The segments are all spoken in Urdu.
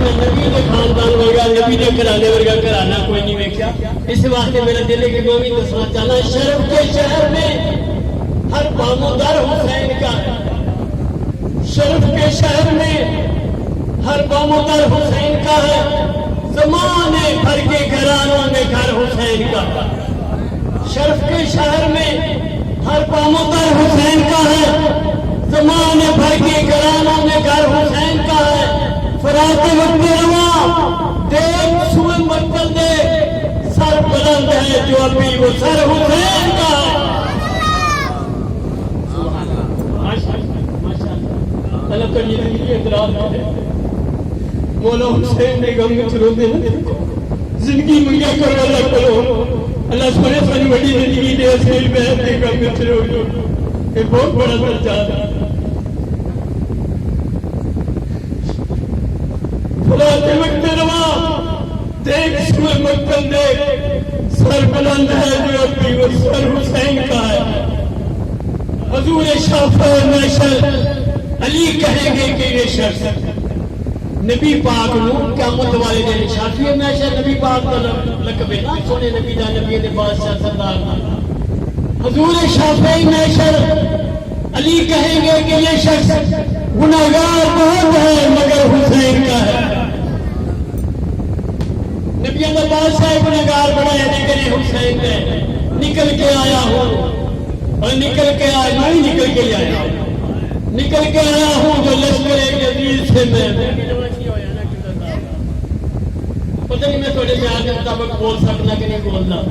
میں نبی کے خاندان ورگا نبی کے گھرانے ورگا گھرانہ کوئی نہیں ویکھیا. اس واسطے میرا دل ہے کہ میں بھی دسنا چاہنا شرف کے شہر میں ہر بامودر حسین کا ہے. شرف کے شہر میں ہر بامودر حسین کا ہے. زمانے بھر کے گھرانوں میں گھر حسین کا ہے. شرف کے شہر میں ہر بامودر حسین کا ہے. زمانے بھر کے گھرانوں میں گھر حسین کا ہے. فرات وقت رواں دیکھ سوئے مقتل دے سر بلند ہے جو ابھی وہ سر حسین کا ہے. اللہ تو یہ زندگی اعتراف ہے. مولا حسین نے غم میں چلو دے زندگی منگیا کرو اللہ کرو. اللہ سونے سنی بڑی زندگی دے اسیل بہت دے غم میں چلو. یہ بہت بڑا درجہ ہے. فلاں وقت رواں دیکھ سوئے مقتل دے سر بلند ہے جو ابھی وہ سر حسین کا ہے. حضور شافع محشر علی کہیں گے کہ یہ شخص نبی پاک نو قیامت والے دن شافع محشر نبی پاک کا لقب ہے نا سونے نبی دا نبی دے بادشاہ سردار دا. حضور شافع محشر علی کہیں گے کہ یہ شخص گناہگار بہت ہے مگر حسین کا ہے. نبیوں کا بادشاہ گناہگار بنایا لیکن حسین نے نکل کے آیا ہوں اور نکل کے آیا میں ہی نکل کے آیا ہوں. نکل کے آیا ہوں جو لشکر جدید سے میں پتہ نہیں میں تھوڑے پیار کے مطابق بول سکنا کہ نہیں بولنا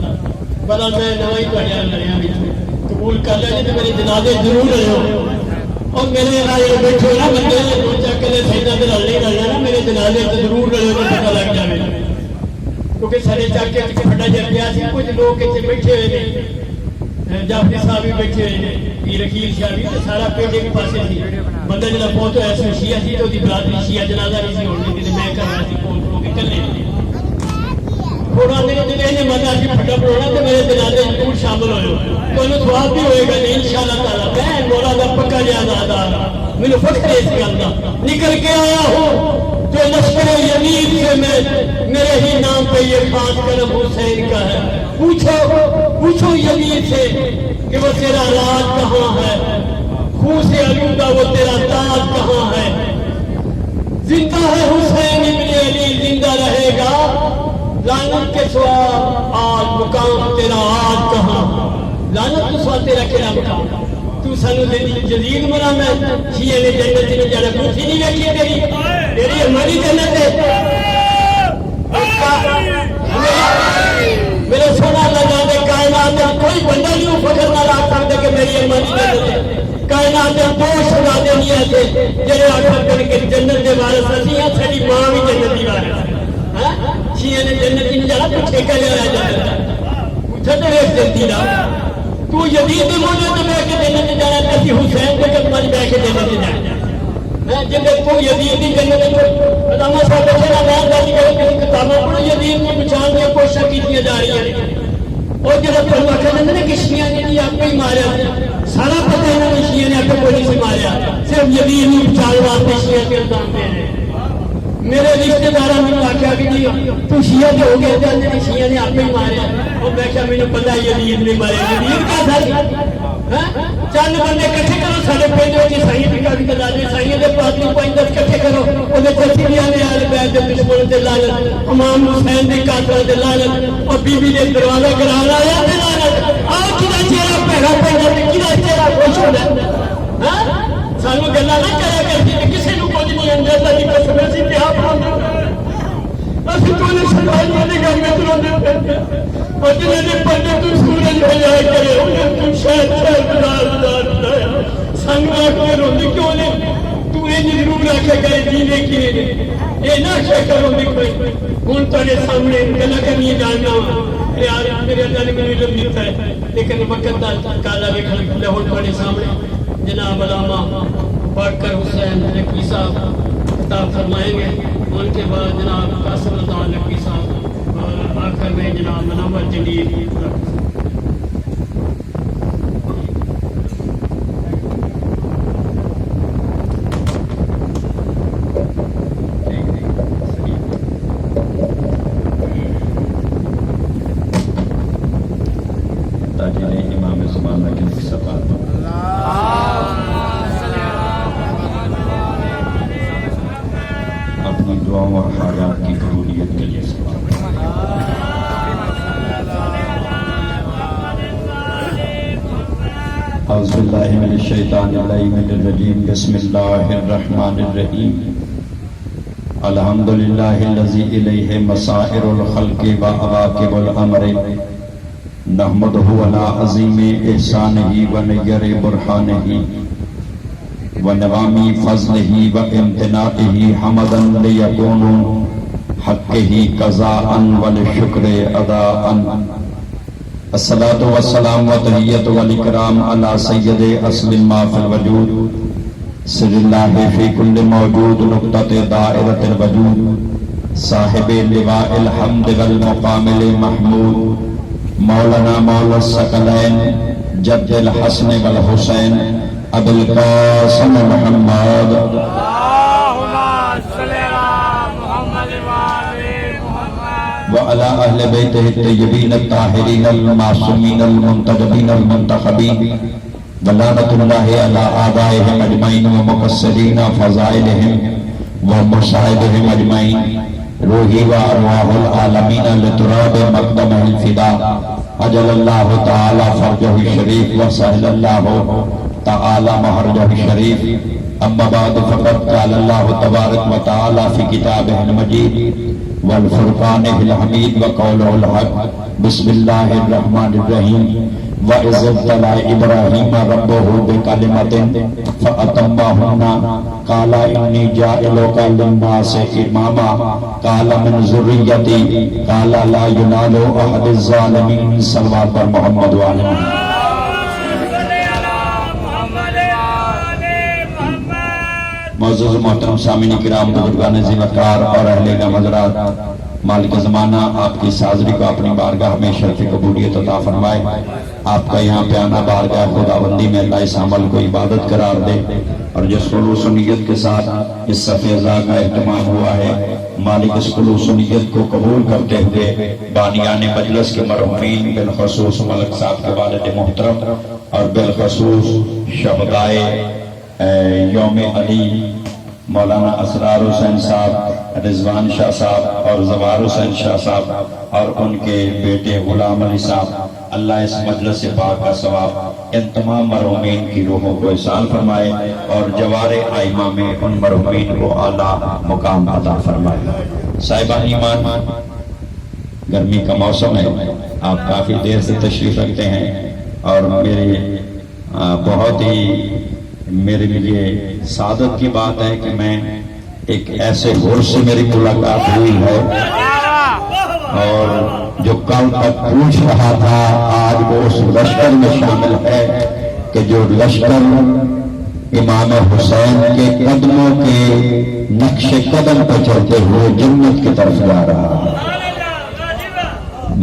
بلا میں نوائی تو آیا لڑیا قبول کر لیں تو میرے جنازے ضرور رہے ہو. اور میرے آئے بیٹھے نا بندے دو چکے سیدہ دے لڑ نہیں رہے نا میرے جنازے ضرور رہے ہو پتہ لگ جائے کیونکہ سارے چاکے پھٹا جا گیا سی. کچھ لوگ اتنے بیٹھے ہوئے نے جعفری صاحب بھی بیٹھے ہوئے نے پیر اکیل شاہ بھی سارا پیٹ ایک پاسے سی. بندہ جب بہت ہوا سو شیعہ سی تو برادری شیعہ جنازہ نہیں سی ہونے کی میں کر رہا سی پہنچ لوگ کلے تھوڑا دن مزہ سی پھٹا پڑونا تو میرے جنازے ضرور شامل ہوئے تو انہوں سواب بھی ہوئے گا نہیں انشاءاللہ تعالیٰ. میں مولا دا پکا جہاں میرے فخر ہے اس گل کا. نکل کے آیا ہوں جو لشکر یمین سے میں میرے ہی نام پہ یہ خاص کرم حسین کا ہے. پوچھو یمین سے کہ وہ تیرا راج کہاں ہے. خون سے آلودہ وہ تیرا تاج کہاں ہے. زندہ ہے حسین ابن علی زندہ رہے گا. لعنت کے سوا آج مقام تیرا آج کہاں. لعنت کے سوا تیرا کیا مقام. تو سانو جدید مرانا شیعہ نے جنت میں جانا کچھ نہیں رکھی تیری تیری ہماری جنت ہے. میرے سونا لگا دے کائنات میں کوئی بندہ نہیں فخر نہ رکھ سکتا کہ میری ہماری جنت ہے. کائنات میں دو شہزادے نہیں آتے جنہیں آخر کر کے جنت کے وارث اسی ہیں. ساری ماں بھی جنت کی وارث ہے. شیعہ نے جنت کی نہیں جانا تو ٹھیکہ لے آیا جاتا ہے. پوچھا تو ایک جلدی نہ تو یزید کے موجود تو میں کہ جنت میں جانا کسی حسین کو جب مجھ بیٹھ کے جنت میں جانا جب تو یزید کی جنت میں علامہ صاحب بچے آواز داری کرو کسی کتابوں پڑھو یزید کو بچان کی کوششیں کی جا رہی ہیں. اور جب پڑھوا کر دیں کہ شیعہ نے نہیں آپ کو ہی مارا سارا پتہ ہے کہ شیعہ نے آپ کو کوئی نہیں سے مارا صرف یزید نے بچان واسطے شیعہ کے الزام دے رہے ہیں. میرے رشتے داروں نے آخیا کہ نہیں تو شیعہ جو ہو گیا تھا شیعہ نے آپ کو ہی مارا. اور میں کیا مجھے پتا یزید نے مارا. یزید کا تھا چند بندے کٹھے کرو سارے پنڈ میں سائیں بھی کا بھی بتا دیں سائیں دے پادری 5-10 کٹھے کرو انہیں چچیاں نے آل بیت دے دشمن تے لعنت امام حسین دے قاتل تے لعنت اور بی بی دے دروازہ گران آیا تے لعنت. آؤ کدا چہرہ پیڑا پیندا تے کدا چہرہ خوش ہونا. سانو گلاں نہ کریا کرتی کسی نو کچھ نہیں اندر اللہ دی قسم اسی تے آپ اسی تو نے شرائع نے گھر میں تروندے پھردے اور جنہیں نے پڑھے تو سورج ہو جائے کرے انہیں تم شاید دار سنگا کے روندے کیوں نے تو یہ ضرور رکھے کرے جینے کی یہ نہ شکر روندے کوئی ہوں تھوڑے سامنے گلا کرنی جاننا یار میرے اللہ نے مجھے علم دیتا ہے لیکن وقت کالا ویکھن ہوں تھوڑے سامنے جناب علامہ باقر حسین نقوی صاحب خطاب فرمائیں گے. ان کے بعد جناب قاسم رضا نقوی صاحب اور آخر میں جناب منور جلیل. دعاؤں اور حاجات کی قبولیت کے لیے اعوذ باللہ من الشیطان الرجیم بسم اللہ الرحمن الرحیم الحمدللہ الذی الیہ مسائر الخلق و عواقب الامر نحمدہ علی عظیم احسانہ و نیر برہانہ و نوامی فضلہ و امتنانہ حمدا لیکون حقہ قضاء والشکر اداء الصلاة والسلام و تحیت والاکرام علی سید اصل ما فی الوجود سر اللہ فی کل موجود نقطۃ دائرۃ الوجود صاحب لواء الحمد والمقام المحمود مولانا مولا الثقلین جد الحسن والحسین ابو القاسم محمد وعلى أهل بيته الطيبين الطاهرين المعصومين المنتجبين المنتخبين ولعنة الله على آبائهم أجمعين ومقصرين فضائلهم ومصائبهم أجمعين روحي وأرواح العالمين لتراب مقدمه الفداء أجل الله تعالى فرجه الشريف وسهل الله تعالى مهرجه الشريف أما بعد فقد قال الله تبارك وتعالى في كتابه المجيد والفرقان الحمید وقوله الحق بسم اللہ الرحمن الرحیم وَإِذِ ابْتَلَىٰ إِبْرَاهِيمَ رَبُّهُ بِكَلِمَاتٍ فَأَتَمَّهُنَّ قَالَ إِنِّي جَاعِلُكَ لِلنَّاسِ إِمَامًا قَالَ مِنْ ذُرِّيَّتِي قَالَ لَا يُنَالُ أَحَدُ الظَّالِمِينَ صلوات پر محمد وعلى معزز محترم سامعین کرام بزرگان ذی وقار اور اہل گم حضرات مالک زمانہ آپ کی حاضری کو اپنی بارگاہ میں شرف قبولیت عطا فرمائے آپ کا یہاں پہ آنا بارگاہ خداوندی میں اللہ اس عمل کو عبادت قرار دے اور جس خلوص و نیت کے ساتھ اس صف اعزاء کا اہتمام ہوا ہے مالک اس خلوص و نیت کو قبول کرتے ہوئے بانیان مجلس کے مرحومین بالخصوص ملک صاحب کے والد محترم اور بالخصوص شہدائے یوم علی مولانا اسرار حسین صاحب رضوان شاہ صاحب اور زوار حسین شاہ صاحب اور ان کے بیٹے غلام علی صاحب اللہ اس مجلس پاک کا ثواب ان تمام مرحومین کی روحوں کو احسان فرمائے اور جوار آئمہ میں ان مرحومین کو اعلیٰ مقام عطا فرمائے صاحبان ایمان گرمی کا موسم ہے آپ کافی دیر سے تشریف رکھتے ہیں اور بہت ہی میرے لیے سعادت کی بات ہے کہ میں ایک ایسے حور سے میری ملاقات ہوئی ہے اور جو کل تک پوچھ رہا تھا آج وہ اس لشکر میں شامل ہے کہ جو لشکر امام حسین کے قدموں کے نقش قدم پر چلتے ہوئے جنت کی طرف جا رہا ہے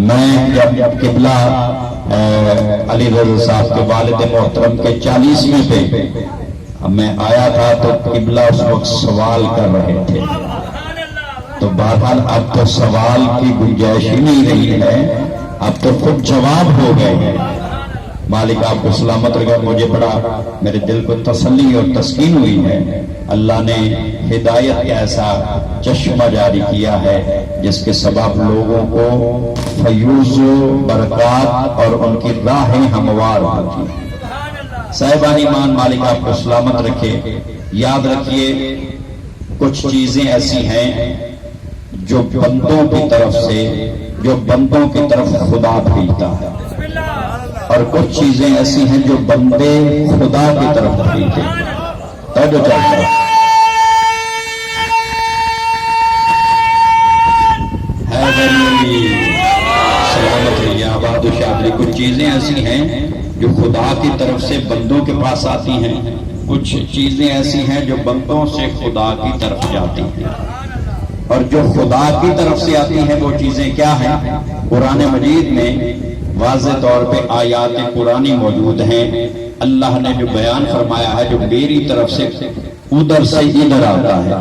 میں جب قبلہ علی رضا صاحب کے والد محترم کے 40ویں پہ میں آیا تھا تو قبلہ اس وقت سوال کر رہے تھے تو بہرحال اب تو سوال کی گنجائش ہی نہیں رہی ہے اب تو خود جواب ہو گئے ہیں مالک آپ کو سلامت رکھے مجھے بڑا میرے دل کو تسلی اور تسکین ہوئی ہے اللہ نے ہدایت کا ایسا چشمہ جاری کیا ہے جس کے سبب لوگوں کو فیوز و برکات اور ان کی راہیں ہموار ہوتی ہیں صاحبان ایمان مالک آپ کو سلامت رکھے یاد رکھیے کچھ چیزیں ایسی ہیں جو بندوں کی طرف سے جو بندوں کی طرف خدا بھیجتا ہے اور کچھ چیزیں ایسی ہیں جو بندے خدا کی طرف بھیجتے ہیں توجہ چاہیے سلامت رہیے آباد و شادی کچھ چیزیں ایسی ہیں جو خدا کی طرف سے بندوں کے پاس آتی ہیں کچھ چیزیں ایسی ہیں جو بندوں سے خدا کی طرف جاتی ہیں اور جو خدا کی طرف سے آتی ہیں وہ چیزیں کیا ہیں قرآن مجید میں واضح طور پہ آیات قرآنی موجود ہیں اللہ نے جو بیان فرمایا ہے جو میری طرف سے ادھر سے ادھر آتا ہے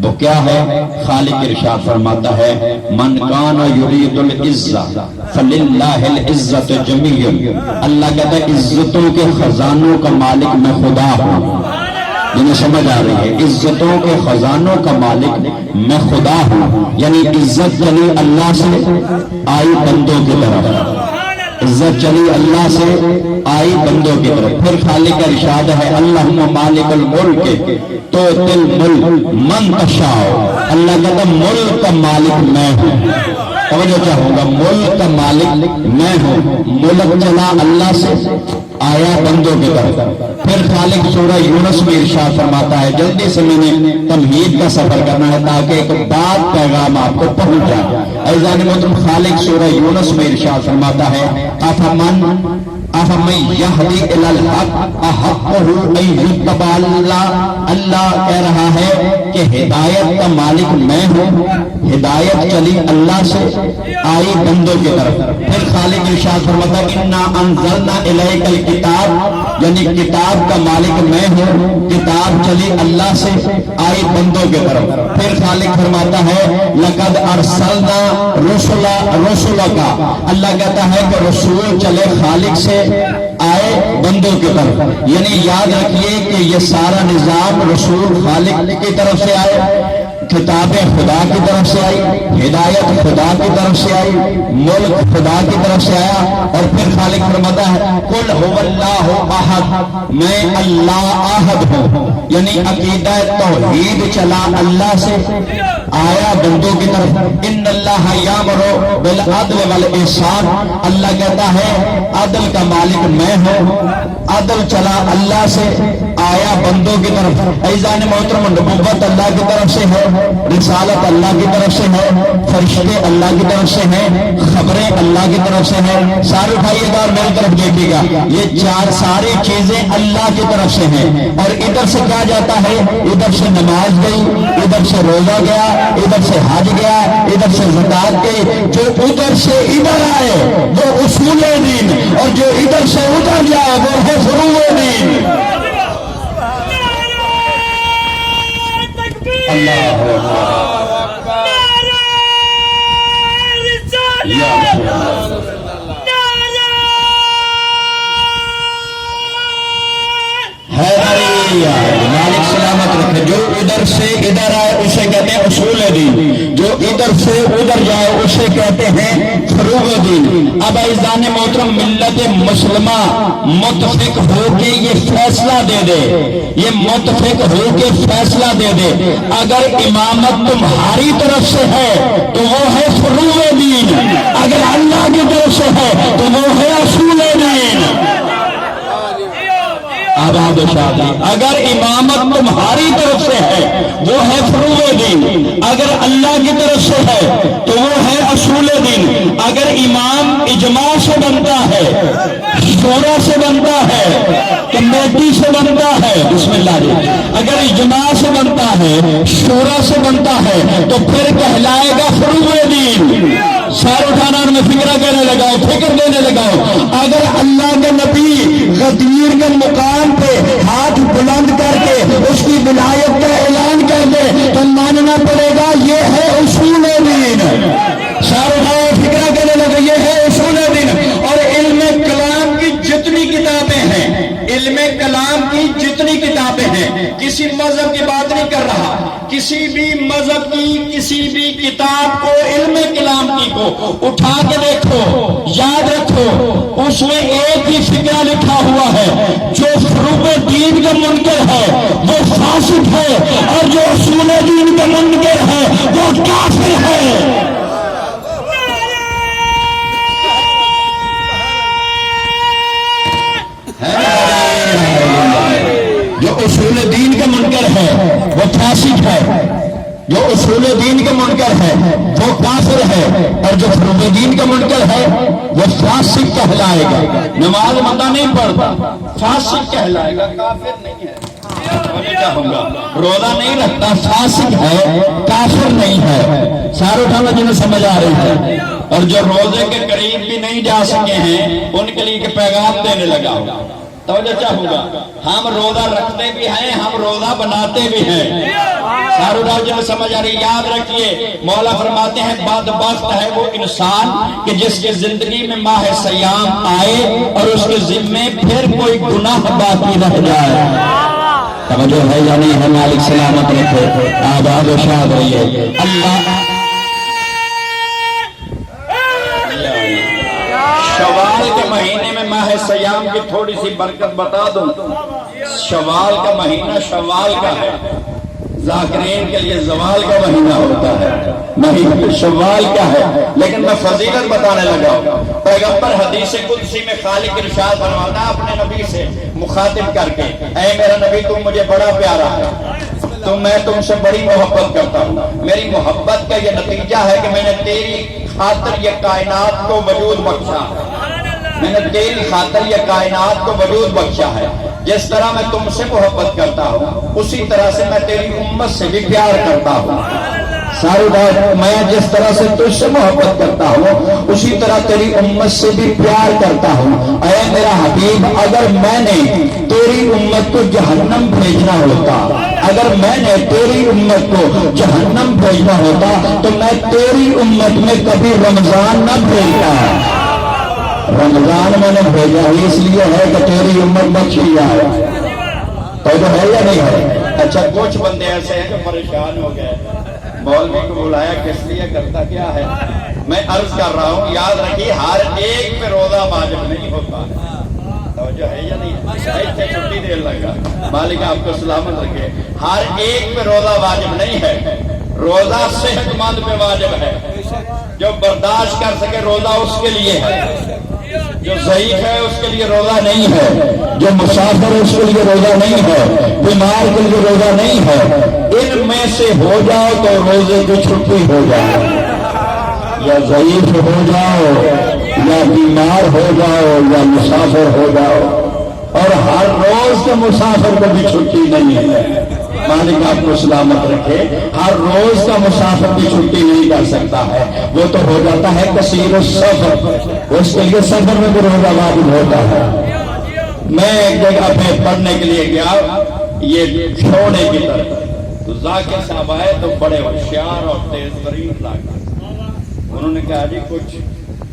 وہ کیا ہے خالق ارشاد فرماتا ہے من کان یرید العزت فللہ العزت جمیعا اللہ کہتا ہے عزتوں کے خزانوں کا مالک میں خدا ہوں جنہیں سمجھ آ رہی ہے؟ عزتوں کے خزانوں کا مالک میں خدا ہوں، یعنی عزت چلی اللہ سے آئی بندوں کی طرف، عزت چلی اللہ سے آئی بندوں کی طرف۔ پھر خالق کا ارشاد ہے اللہم مالک الملک تؤتی الملک من تشاء، اللہ کہتا ملک کا مالک میں ہوں، توجہ چاہوں گا، ملک کا مالک میں ہوں، ملک چلا اللہ سے آیا بندوں کی طرف۔ پھر خالق سورہ یونس میں ارشاد فرماتا ہے، جلدی سے میں نے تمہید کا سفر کرنا ہے تاکہ ایک بات پیغام آپ کو پہنچ جائے۔ عزیزان محترم، خالق سورہ یونس میں ارشاد فرماتا ہے افمن یہدی الی الحق احقہ ان یتبع، اللہ کہہ رہا ہے کہ ہدایت کا مالک میں ہوں، ہدایت چلی اللہ سے آئی بندوں کی طرف۔ پھر خالق ارشاد فرماتا ہے انا انزلنا الیک الکتاب، یعنی کتاب کا مالک میں ہوں، کتاب چلی اللہ سے آئی بندوں کی طرف۔ پھر خالق فرماتا ہے لقد ارسلنا رسلک، اللہ کہتا ہے کہ رسول چلے خالق سے آئے بندوں کی طرف، یعنی یاد رکھیے کہ یہ سارا نظام رسول خالق کی طرف سے آئے، کتابیں خدا کی طرف سے آئی، ہدایت خدا کی طرف سے آئی، ملک خدا کی طرف سے آیا۔ اور پھر خالق فرماتا ہے قل هو اللہ احد، میں اللہ احد ہوں، یعنی عقیدہ توحید چلا اللہ سے آیا بندوں کی طرف۔ ان اللہ یامر بالعدل والاحسان، اللہ کہتا ہے عدل کا مالک میں ہوں، عدل چلا اللہ سے آیا بندوں کی طرف۔ عزیزان محترم، نبوت اللہ کی طرف سے ہے، رسالت اللہ کی طرف سے ہے، فرشتے اللہ کی طرف سے ہیں، خبریں اللہ کی طرف سے ہیں۔ سارے بھائی ادھر میری طرف دیکھیے گا، یہ چار ساری چیزیں اللہ کی طرف سے ہیں۔ اور ادھر سے کہا جاتا ہے، ادھر سے نماز گئی، ادھر سے روزہ گیا، ادھر سے حج گیا، ادھر سے زکات گئی۔ جو ادھر سے ادھر آئے وہ اصول دین، اور جو ادھر سے ادھر جائے وہ ہے فروع دین۔ اللہ مالک سلامت رکھے۔ جو ادھر سے ادھر آئے اسے کہتے ہیں اصول دین، جو ادھر سے ادھر جائے اسے کہتے ہیں فروع دین۔ اب عزیزان محترم، ملت مسلمہ متفق ہو کے یہ فیصلہ دے دے، یہ متفق ہو کے فیصلہ دے دے، اگر امامت تمہاری طرف سے ہے تو وہ ہے فروع دین، اگر اللہ کی طرف سے ہے تو وہ ہے اصول دین۔ آباد شادی، اگر امامت تمہاری طرف سے ہے وہ ہے فروع دین، اگر اللہ کی طرف سے ہے تو وہ ہے اصول دین۔ اگر امام اجماع سے بنتا ہے، شورا سے بنتا ہے، کمیٹی سے بنتا ہے، بسم اللہ جی، اگر اجماع سے بنتا ہے، شورا سے بنتا ہے تو پھر کہلائے گا فروع دین۔ سارے اٹھانا میں فکرہ کہنے لگاؤ، فکر دینے لگاؤ۔ اگر اللہ کے نبی غدیر کے مقام پہ ہاتھ بلند کر کے اس کی ولایت کا اعلان کر دے تو ماننا پڑے گا یہ ہے اصول دین۔ سارے اٹھاؤ، فکرہ کہنے لگے یہ ہے اصول دین۔ اور علم کلام کی جتنی کتابیں ہیں، علم کلام کی جتنی کتابیں ہیں، کسی مذہب کی بات نہیں کر رہا، کسی بھی مذہب کی کسی بھی کتاب کو، علم کلام کی کو اٹھا کے دیکھو، یاد رکھو، اس میں ایک ہی فکرہ لکھا ہوا ہے، جو فروع دین کا منکر ہے وہ فاسق ہے، اور جو اصول دین کا منکر ہے وہ کافر ہے۔ جو اصول دین کا منکر ہے وہ فاسق ہے، جو اصول دین کا منکر ہے وہ کافر ہے، اور جو فروع دین کا منکر ہے وہ فاسق کہلائے گا۔ نماز مدہ نہیں پڑھتا، فاسق کہلائے گا، کافر نہیں ہے۔ روزہ نہیں رکھتا، فاسق ہے، کافر نہیں ہے۔ سارے اٹھانا جنہیں سمجھ آ رہی ہے۔ اور جو روزے کے قریب بھی نہیں جا سکے ہیں ان کے لیے پیغام دینے لگا۔ توجہ چاہوں گا، ہم روزہ رکھتے بھی ہیں، ہم روزہ بناتے بھی ہیں۔ سارے اٹھانا سمجھ آ رہی، یاد رکھیے مولا فرماتے ہیں بدبخت ہے وہ انسان کہ جس کی زندگی میں ماہ سیام آئے اور اس کے ذمے پھر کوئی گناہ باقی رہ جائے۔ توجہ ہے یا نہیں ہے؟ مالک سلامت رکھے، آباد و شاد رہیے۔ اللہ شوال کے مہینے میں ماہ سیام کی تھوڑی سی برکت بتا دوں۔ شوال کا مہینہ شوال کا ہے، ذاکرین کے لیے زوال کا مہینہ ہوتا ہے، مہینہ شوال کا ہے، لیکن میں فضیلت بتانے لگا ہوں۔ پیغمبر حدیث قدسی میں خالق ارشاد فرماتا ہے اپنے نبی سے مخاطب کر کے، اے میرا نبی تم مجھے بڑا پیارا ہے، تو میں تم سے بڑی محبت کرتا ہوں۔ میری محبت کا یہ نتیجہ ہے کہ میں نے تیری خاطر یہ کائنات کو وجود بخشا ہے، میں نے تیری خاطر یہ کائنات کو وجود بخشا ہے۔ جس طرح میں تم سے محبت کرتا ہوں اسی طرح سے میں تیری امت سے بھی پیار کرتا ہوں۔ ساری بات، میں جس طرح سے تجھ سے محبت کرتا ہوں اسی طرح تیری امت سے بھی پیار کرتا ہوں۔ اے میرا حبیب، اگر میں نے تیری امت کو جہنم بھیجنا ہوتا، اگر میں نے تیری امت کو جہنم بھیجنا ہوتا تو میں تیری امت میں کبھی رمضان نہ بھیجتا۔ رمضان میں نے بھیجا ہی اس لیے ہے کہ تیری امت بچی جائے۔ تو ہے یا نہیں ہے؟ اچھا، کچھ بندے ایسے ہیں جو پریشان ہو گئے، مولوی کو بلایا کس لیے، کرتا کیا ہے؟ میں عرض کر رہا ہوں، یاد رکھیے ہر ایک پہ روزہ واجب نہیں ہوتا۔ توجہ ہے یا نہیں؟ چھٹی دیر لگا، مالک آپ کو سلامت رکھے۔ ہر ایک پہ روزہ واجب نہیں ہے، روزہ صحت مند پہ واجب ہے۔ جو برداشت کر سکے روزہ اس کے لیے ہے، جو ضعیف ہے اس کے لیے روزہ نہیں ہے، جو مسافر ہے اس کے لیے روزہ نہیں ہے، بیمار کے لیے روزہ نہیں ہے۔ ان میں سے ہو جاؤ تو روزے کی چھٹی ہو جائے، یا ضعیف ہو جاؤ یا بیمار ہو جاؤ یا مسافر ہو جاؤ، اور ہر روز کے مسافر کو بھی چھٹی نہیں ہے۔ مالک آپ کو سلامت رکھے، ہر روز کا مسافر بھی چھٹی نہیں کر سکتا ہے، وہ تو ہو جاتا ہے کثیر السفر، اس کے لیے سفر میں بھی روزہ واجب ہوتا ہے۔ میں ایک جگہ پہ پڑھنے کے لیے گیا، یہ چھوڑنے کی طرف، تو ذاکر صاحب آئے تو بڑے ہوشیار اور تیز ترین ذاکر، انہوں نے کہا جی کچھ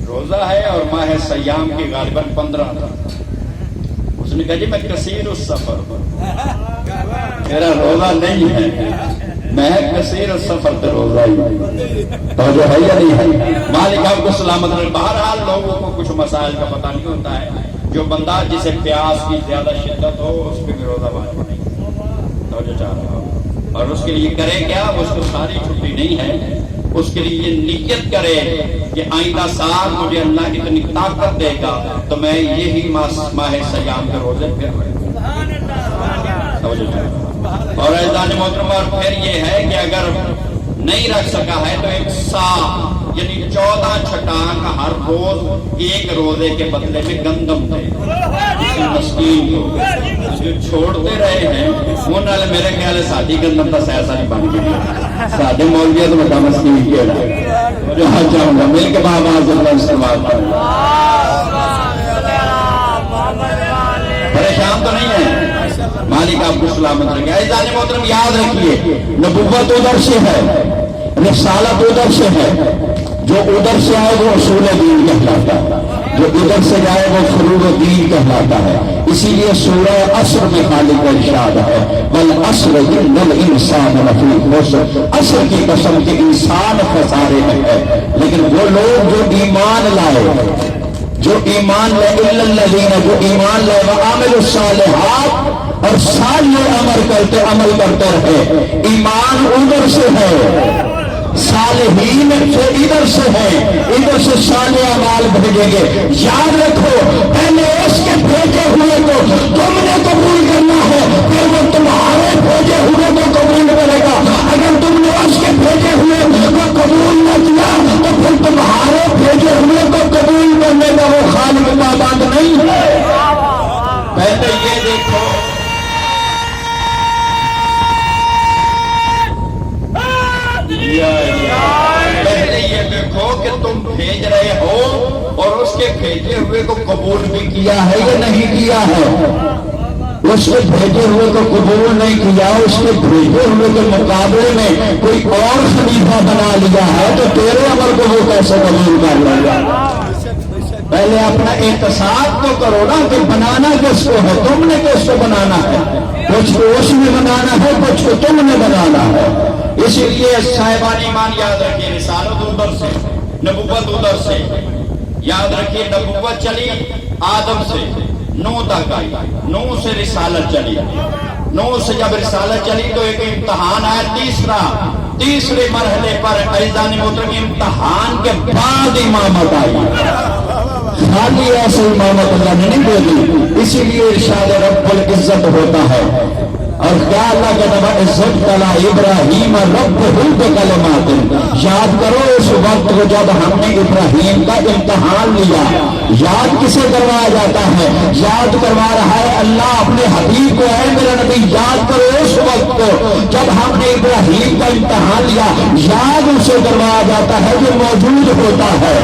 روزہ ہے اور ماہ سیام کی غالباً 15 تھا۔ اس نے کہا جی میں کثیر السفر ہوں، میرا روزہ نہیں ہے، میں کثیر السفر پہ روزہ ہی۔ تو جو ہے یا نہیں ہے؟ مالک آپ کو سلامت رکھے۔ بہرحال لوگوں کو کچھ مسائل کا پتہ نہیں ہوتا ہے، جو بندہ جسے پیاس کی زیادہ شدت ہو اس پہ بھی روزہ واجب نہیں، تو جو چاہ رہا ہو، اور اس کے لیے کرے کیا؟ اس کو ساری چھٹی نہیں ہے، اس کے لیے یہ نیت کرے کہ آئندہ سال مجھے اللہ اتنی طاقت دے گا تو میں یہی ماہ سیام کے روزے پھر اور اعزاز محترم، اور پھر یہ ہے کہ اگر نہیں رکھ سکا ہے تو ایک سا یعنی 14 چھٹانک ہر روز ایک روزے کے بدلے میں گندم دے کسی مسکین کو۔ جو چھوڑتے رہے ہیں وہ نال میرے خیال ہے ساتھی گندم کا سیاسہ نہیں بن گیا، ساتھی مولویہ تو بڑا مسکین کیا ہے جو ہر چاہوں گا مل کے بابا اللہ استعمال کریں۔ پریشان تو نہیں ہے؟ مالک آپ کو سلامت رکھے۔ اعزاز محترم یاد رکھیے، نبوت ادھر سے ہے، رسالت ادھر سے ہے، جو ادھر سے آئے وہ اصول دین کہلاتا ہے، جو ادھر سے جائے وہ فروغ دین کہلاتا ہے۔ اسی لیے سورہ عصر میں خالق کا ارشاد ہے، والعصر ان الانسان لفی خسر، عصر کی قسم کہ انسان خسارے میں ہے۔ لیکن وہ لوگ جو ایمان لائے، جو ایمان لائے الا الذین، جو ایمان لائے وعملوا الصالحات، اور صالح عمل کرتے رہے۔ ایمان ادھر سے ہے، صالحین سے ادھر سے ہے، ادھر سے صالح اعمال بھیجیں گے۔ یاد رکھو، پہلے اس کے بھیجے ہوئے کو تم نے قبول کرنا ہے، پھر وہ تمہارے بھیجے ہوئے کو قبول کرے گا۔ اگر تم نے اس کے بھیجے ہوئے کو قبول نہ کیا تو پھر تمہارے بھیجے ہوئے کو قبول کرنے کا وہ خالق پابند نہیں ہے۔ پہلے یہ دیکھو، پہلے یہ دیکھو کہ تم بھیج رہے ہو اور اس کے بھیجے ہوئے کو قبول بھی کیا ہے یا نہیں کیا ہے۔ اس کے بھیجے ہوئے کو قبول نہیں کیا، اس کے بھیجے ہوئے کے مقابلے میں کوئی اور خلیفہ بنا لیا ہے تو تیرے عمل کو وہ کیسے قبول کر لے گا؟ پہلے اپنا احتساب تو کرو نا کہ بنانا کس کو ہے، تم نے کس کو بنانا ہے۔ کچھ کو اس میں بنانا ہے، کچھ کو تم نے بنانا ہے۔ اسی لیے صاحبان ایمان یاد رکھیے، رسالت ادھر سے، نبوت ادھر سے، یاد رکھیے نبوت چلی آدم سے نوح تک آئی، نوح سے رسالت چلی، نوح سے جب رسالت چلی تو ایک امتحان آیا تیسرے مرحلے پر عزیزان محترم امتحان کے بعد امامت آئی۔ خالی ایسے امامت اللہ نے نہیں دے دی، اسی لیے ارشاد رب العزت ہوتا ہے، اور کیا اللہ کا نبا عزت کلا ابراہیم رب کلمات، یاد کرو اس وقت کو جب ہم نے ابراہیم کا امتحان لیا۔ یاد کسے کروایا جاتا ہے؟ یاد کروا رہا ہے اللہ اپنے حبیب کو، اے میرا نبی یاد کرو اس وقت کو جب ہم نے ابراہیم کا امتحان لیا۔ یاد اسے کروایا جاتا ہے جو موجود ہوتا ہے،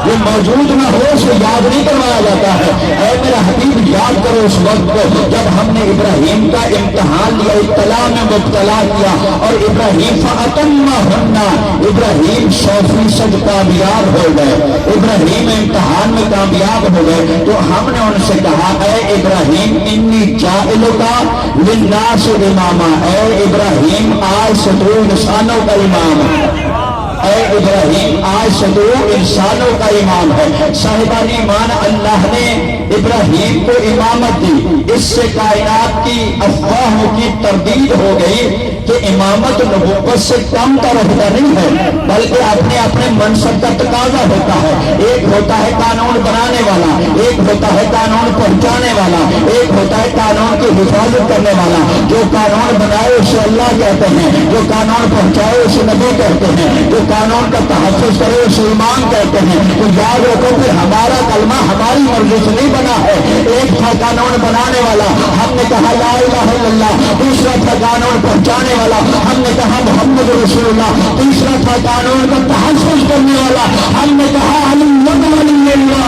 جو موجود نہ ہو اسے یاد نہیں کروایا جاتا ہے۔ اے میرا حبیب یاد کرو اس وقت کو جب ہم نے ابراہیم کا امتحان لیا، ابتلا میں مبتلا کیا، اور ابراہیم فَأَتَمَّهُنَّ، ابراہیم 100% کامیاب ہو گئے، ابراہیم امتحان میں کامیاب ہو گئے۔ تو ہم نے ان سے کہا اے ابراہیم انی جاعلک للناس اماما، اے ابراہیم آج سے تو انسانوں کا امام ہے، اے ابراہیم آج سے تو انسانوں کا امام ہے۔ صاحبان ایمان اللہ نے ابراہیم کو امامت دی، اس سے کائنات کی افواہوں کی تردید ہو گئی کہ امامت نبوت سے کم کا رہتا نہیں ہے، بلکہ اپنے اپنے منصب کا تقاضا ہوتا ہے۔ ایک ہوتا ہے قانون بنانے والا، ایک ہوتا ہے قانون پہنچانے والا، ایک ہوتا ہے قانون کی حفاظت کرنے والا۔ جو قانون بنائے اسے اللہ کہتے ہیں، جو قانون پہنچائے اسے نبی کہتے ہیں، جو قانون کا تحفظ کرے اسے امام کہتے ہیں۔ تو یاد رکھو کہ ہمارا کلمہ ہماری مرضی سے نہیں بنا ہے۔ ایک تھا قانون بنانے والا، ہم نے کہا لا الہ الا اللہ، دوسرا تھا قانون پہنچانے والا، ہم نے کہا محمد رسول اللہ، تیسرا تھا قانون کا تحفظ کرنے والا، ہم نے کہا علی اللہ۔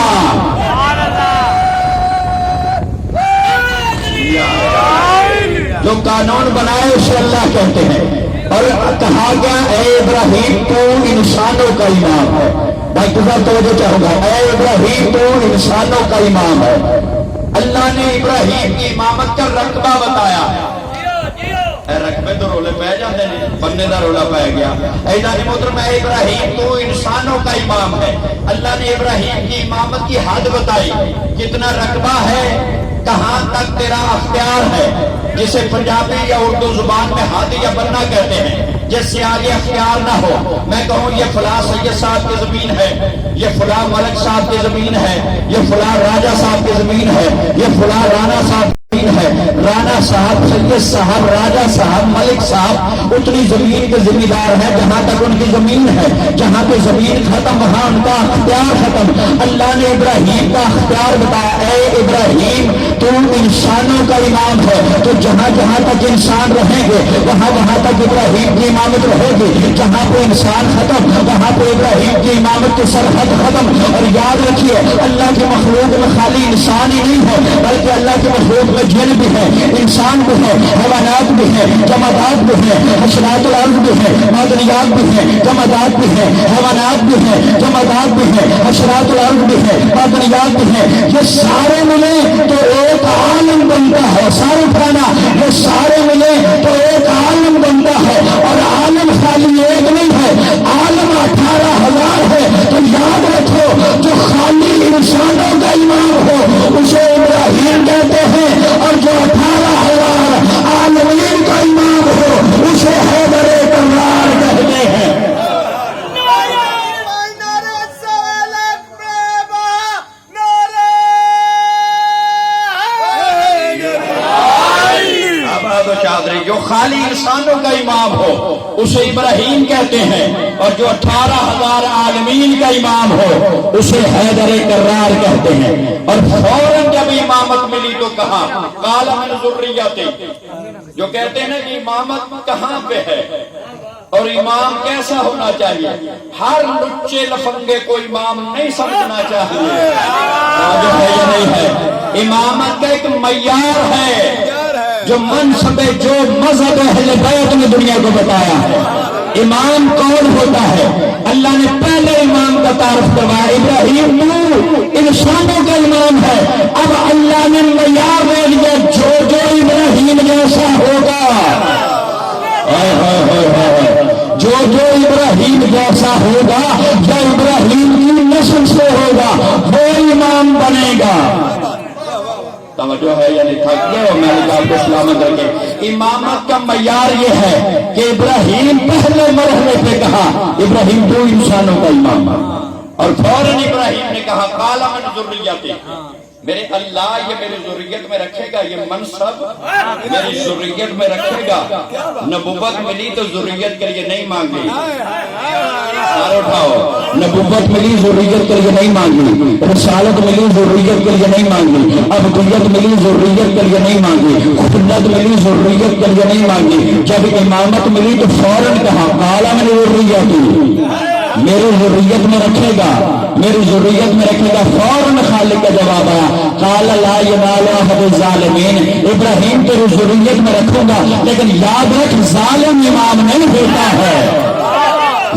جو قانون بنائے اسے اللہ کہتے ہیں، اور کہا گیا اے ابراہیم تو انسانوں کا امام ہے۔ بھائی کسا توجہ چاہوں گا، اے ابراہیم تو انسانوں کا امام ہے۔ اللہ نے ابراہیم کی امامت کا رقبہ بتایا ہے۔ رقبے تو رولے پہ جاتے ہیں، بننے کا رولا پہ گیا۔ ایدانی محترم اے ابراہیم تو انسانوں کا امام ہے۔ اللہ نے ابراہیم کی امامت کی حد بتائی، کتنا رقبہ ہے، کہاں تک تیرا اختیار ہے، جسے پنجابی یا اردو زبان میں حد یا بننا کہتے ہیں، جس سے آگے اختیار نہ ہو۔ میں کہوں یہ فلاں سید صاحب کی زمین ہے، یہ فلاں ملک صاحب کی زمین ہے، یہ فلاں راجہ صاحب کی زمین ہے، یہ فلاں رانا صاحب ہے، رانا صاحب، سید صاحب، راجہ صاحب، ملک صاحب اتنی زمین کے ذمہ دار ہیں جہاں تک ان کی زمین ہے۔ جہاں پہ زمین ختم وہاں ان کا اختیار ختم۔ اللہ نے ابراہیم کا اختیار بتایا، اے ابراہیم تو انسانوں کا امام ہے، تو جہاں جہاں تک انسان رہیں گے وہاں وہاں تک ابراہیم کی امامت رہے گی، جہاں پہ انسان ختم وہاں پہ ابراہیم کی امامت کی سرحد ختم۔ اور یاد رکھیے اللہ کی مخلوق میں خالی انسان ہی نہیں ہے، بلکہ اللہ کی مخلوق میں جن بھی ہے، انسان بھی ہے، حیوانات بھی ہے، جمادات بھی ہے، حشرات الارض بھی ہے، معدنیات بھی ہے، جمادات بھی ہے، حیوانات بھی ہے، جمادات بھی ہے، حشرات الارض بھی ہے، معدنیات بھی ہے۔ یہ سارے ملے تو ایک عالم بنتا ہے، سارے پرانا یہ سارے ملے تو ایک عالم بنتا ہے، اور عالم خالی ایک نہیں ہے، عالم 18,000 ہے۔ تو یاد رکھو جو خالی انسانوں کا امام ہو اسے ابراہیم کہتے ہیں، اور جو 18,000 عالمین کا امام ہو اسے حیدر کرار کہتے ہیں۔ جو خالی انسانوں کا امام ہو اسے ابراہیم کہتے ہیں، اور جو 18,000 عالمین کا امام ہو اسے حیدر کرار کہتے ہیں۔ اور فوراً جب امامت ملی تو کہا قال من ذریتی، جو کہتے ہیں کہ امامت کہاں پہ ہے اور امام کیسا ہونا چاہیے۔ ہر لچے لفنگے کو امام نہیں سمجھنا چاہیے، جو ہے یا نہیں ہے۔ امامت کا ایک معیار ہے، جو منصب جو مذہب اہل بیت نے دنیا کو بتایا ہے۔ امام کون ہوتا ہے؟ اللہ نے پہلے امام کا تعارف کروایا، ابراہیم تو انسانوں کا امام ہے۔ اب اللہ نے معیار دے دیا، جو ابراہیم جیسا ابراہیم جیسا ہوگا جو ابراہیم کی نسل سے ہوگا وہ امام بنے گا. توجہ ہے یعنی تھک گئے ہو؟ میں نے آپ کو سلامت رکھے. امامت کا معیار یہ ہے کہ ابراہیم پہلے مرحلے پہ کہا ابراہیم دو انسانوں کا امام، اور فوراً ابراہیم نے کہا قال من ذریتی، میرے اللہ یہ میری ذریت میں رکھے گا، یہ منصب میری ذریت میں رکھے گا. نبوت ملی تو ذریت کے لیے نہیں مانگی. سارے اٹھاؤ. نبوت ملی ذریت کے لیے نہیں مانگی، رسالت ملی ذریت کے لیے نہیں مانگی، ابدیت ملی ذریت کے لیے نہیں مانگی، خلت ملی ذریت کے لیے نہیں مانگی. جب امامت ملی تو فوراً کہا قال من ذریتی، میری ذریت میں رکھے گا، میری ذریت میں رکھے گا. فوراً خالق کا جواب آیا قال لا ینال احد الظالمین، ابراہیم تیری ذریت میں رکھوں گا لیکن یاد رکھ ظالم امام نہیں ہوتا ہے،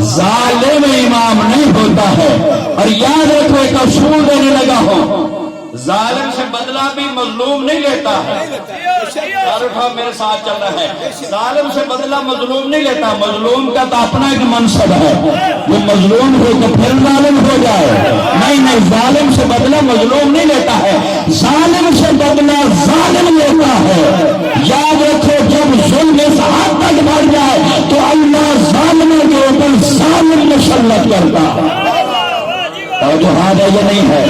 ظالم امام نہیں ہوتا ہے. اور یاد رکھو ایک اصول دینے لگا ہوں، ظالم سے بدلہ بھی مظلوم نہیں لیتا ہے. میرے ساتھ چل رہا ہے. ظالم سے بدلہ مظلوم نہیں لیتا، مظلوم کا تو اپنا ایک منصب ہے، وہ مظلوم ہو تو پھر ظالم ہو جائے. نہیں، ظالم سے بدلہ مظلوم نہیں لیتا ہے، ظالم سے بدلہ ظالم لیتا ہے. یاد رکھو جب ظلم اس حد تک بڑھ جائے تو اللہ ظالموں کے اوپر ظالم مسلط کرتا. اور جو ہاں ہے یہ نہیں ہے.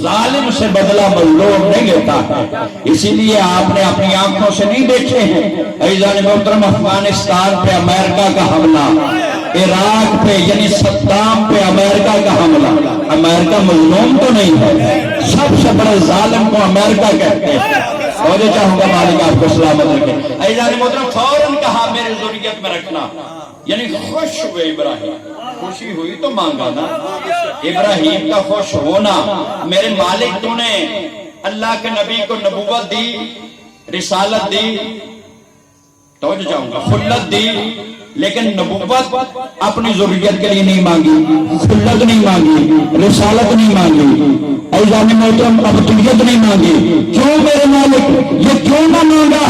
ظالم سے بدلہ مظلوم نہیں لیتا ہے. اسی لیے آپ نے اپنی آنکھوں سے نہیں دیکھے ہیں عزیزان محترم افغانستان پہ امریکہ کا حملہ، عراق پہ یعنی صدام پہ امریکہ کا حملہ. امریکہ مظلوم تو نہیں ہے، سب سے بڑے ظالم کو امریکہ کہتے ہیں. اور یہ چاہوں گا مالک آپ کو سلامت رکھے. عزیزان محترم فوراً کہا میری ذریت میں رکھنا، یعنی خوش ہوئے ابراہیم. خوشی ہوئی تو مانگا نا. ابراہیم کا خوش ہونا، میرے مالک تو نے اللہ کے نبی کو نبوت دی، رسالت دی، تو جاؤں گا خلت دی، لیکن نبوت اپنی ذریت کے لیے نہیں مانگی، خلت نہیں مانگی، رسالت نہیں مانگی، عزیزان محترم ابدیت نہیں مانگی. کیوں میرے مالک یہ کیوں نہ مانگا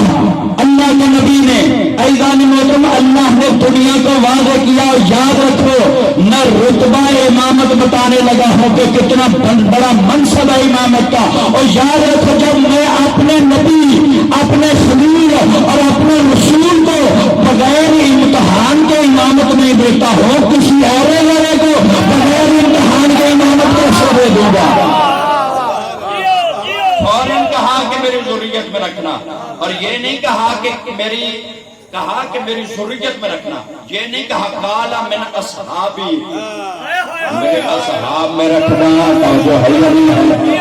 اللہ کے نبی نے؟ عزیزان محترم اللہ نے دنیا کو واضح کیا. یاد رکھو نہ رتبہ امامت بتانے لگا ہوں کہ کتنا بڑا منصب ہے امامت کا. اور یاد رکھو جب میں اپنے نبی، اپنے خلیل اور اپنے رسول کو بغیر امتحان کے امامت نہیں دیتا ہوں، کسی اور والے کو بغیر امتحان کے امامت کیسے دے دوں گا؟ فوراً کہا کہ میری ذریت میں رکھنا، اور یہ نہیں کہا کہ میری ذریت میں رکھنا، یہ نہیں کہا قال من اصحابی، میرے اصحاب میں رکھنا. جو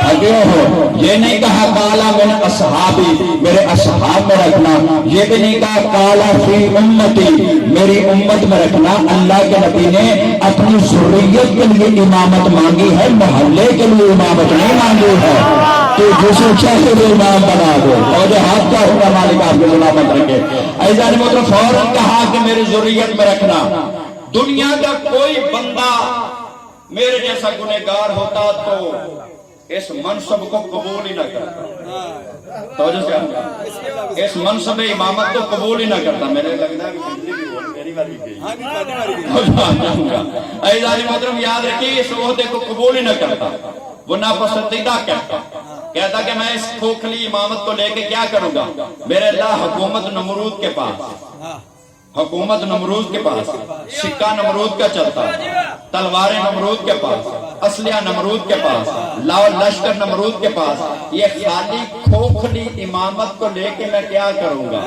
آگے ہو یہ نہیں کہا قال من اصحابی، میرے اصحاب میں رکھنا. یہ بھی نہیں کہا قال فی امتی، میری امت میں رکھنا. اللہ کے نبی نے اپنی ذریت کے لیے امامت مانگی ہے، محلے کے لیے امامت نہیں مانگی ہے. تو جسے چاہتے ہوئے امام بنا دو. اور جو ہاتھ کا ہوگا مالک آپ کو سلامت رکھے. عزیزان محترم فوراً کہا کہ میری ذریت میں رکھنا. دنیا کا کوئی بندہ میرے جیسا گنہگار ہوتا تو اس منصب کو قبول ہی نہ کرتا. توجہ سے اس منصب امامت کو قبول ہی نہ کرتا. میرے لگتا ہے عزیزان محترم یاد رکھیے اس عہدے کو قبول ہی نہ کرتا. وہ ناپسندیدہ کہتا کہ میں اس کھوکھلی امامت کو لے کے کیا کروں گا؟ میرے اللہ حکومت نمرود کے پاس، حکومت نمرود کے پاس، سکہ نمرود کا چلتا، تلواریں نمرود کے پاس، اسلحہ نمرود کے پاس، لاؤ لشکر نمرود کے پاس. یہ خالی کھوکھلی امامت کو لے کے میں کیا کروں گا؟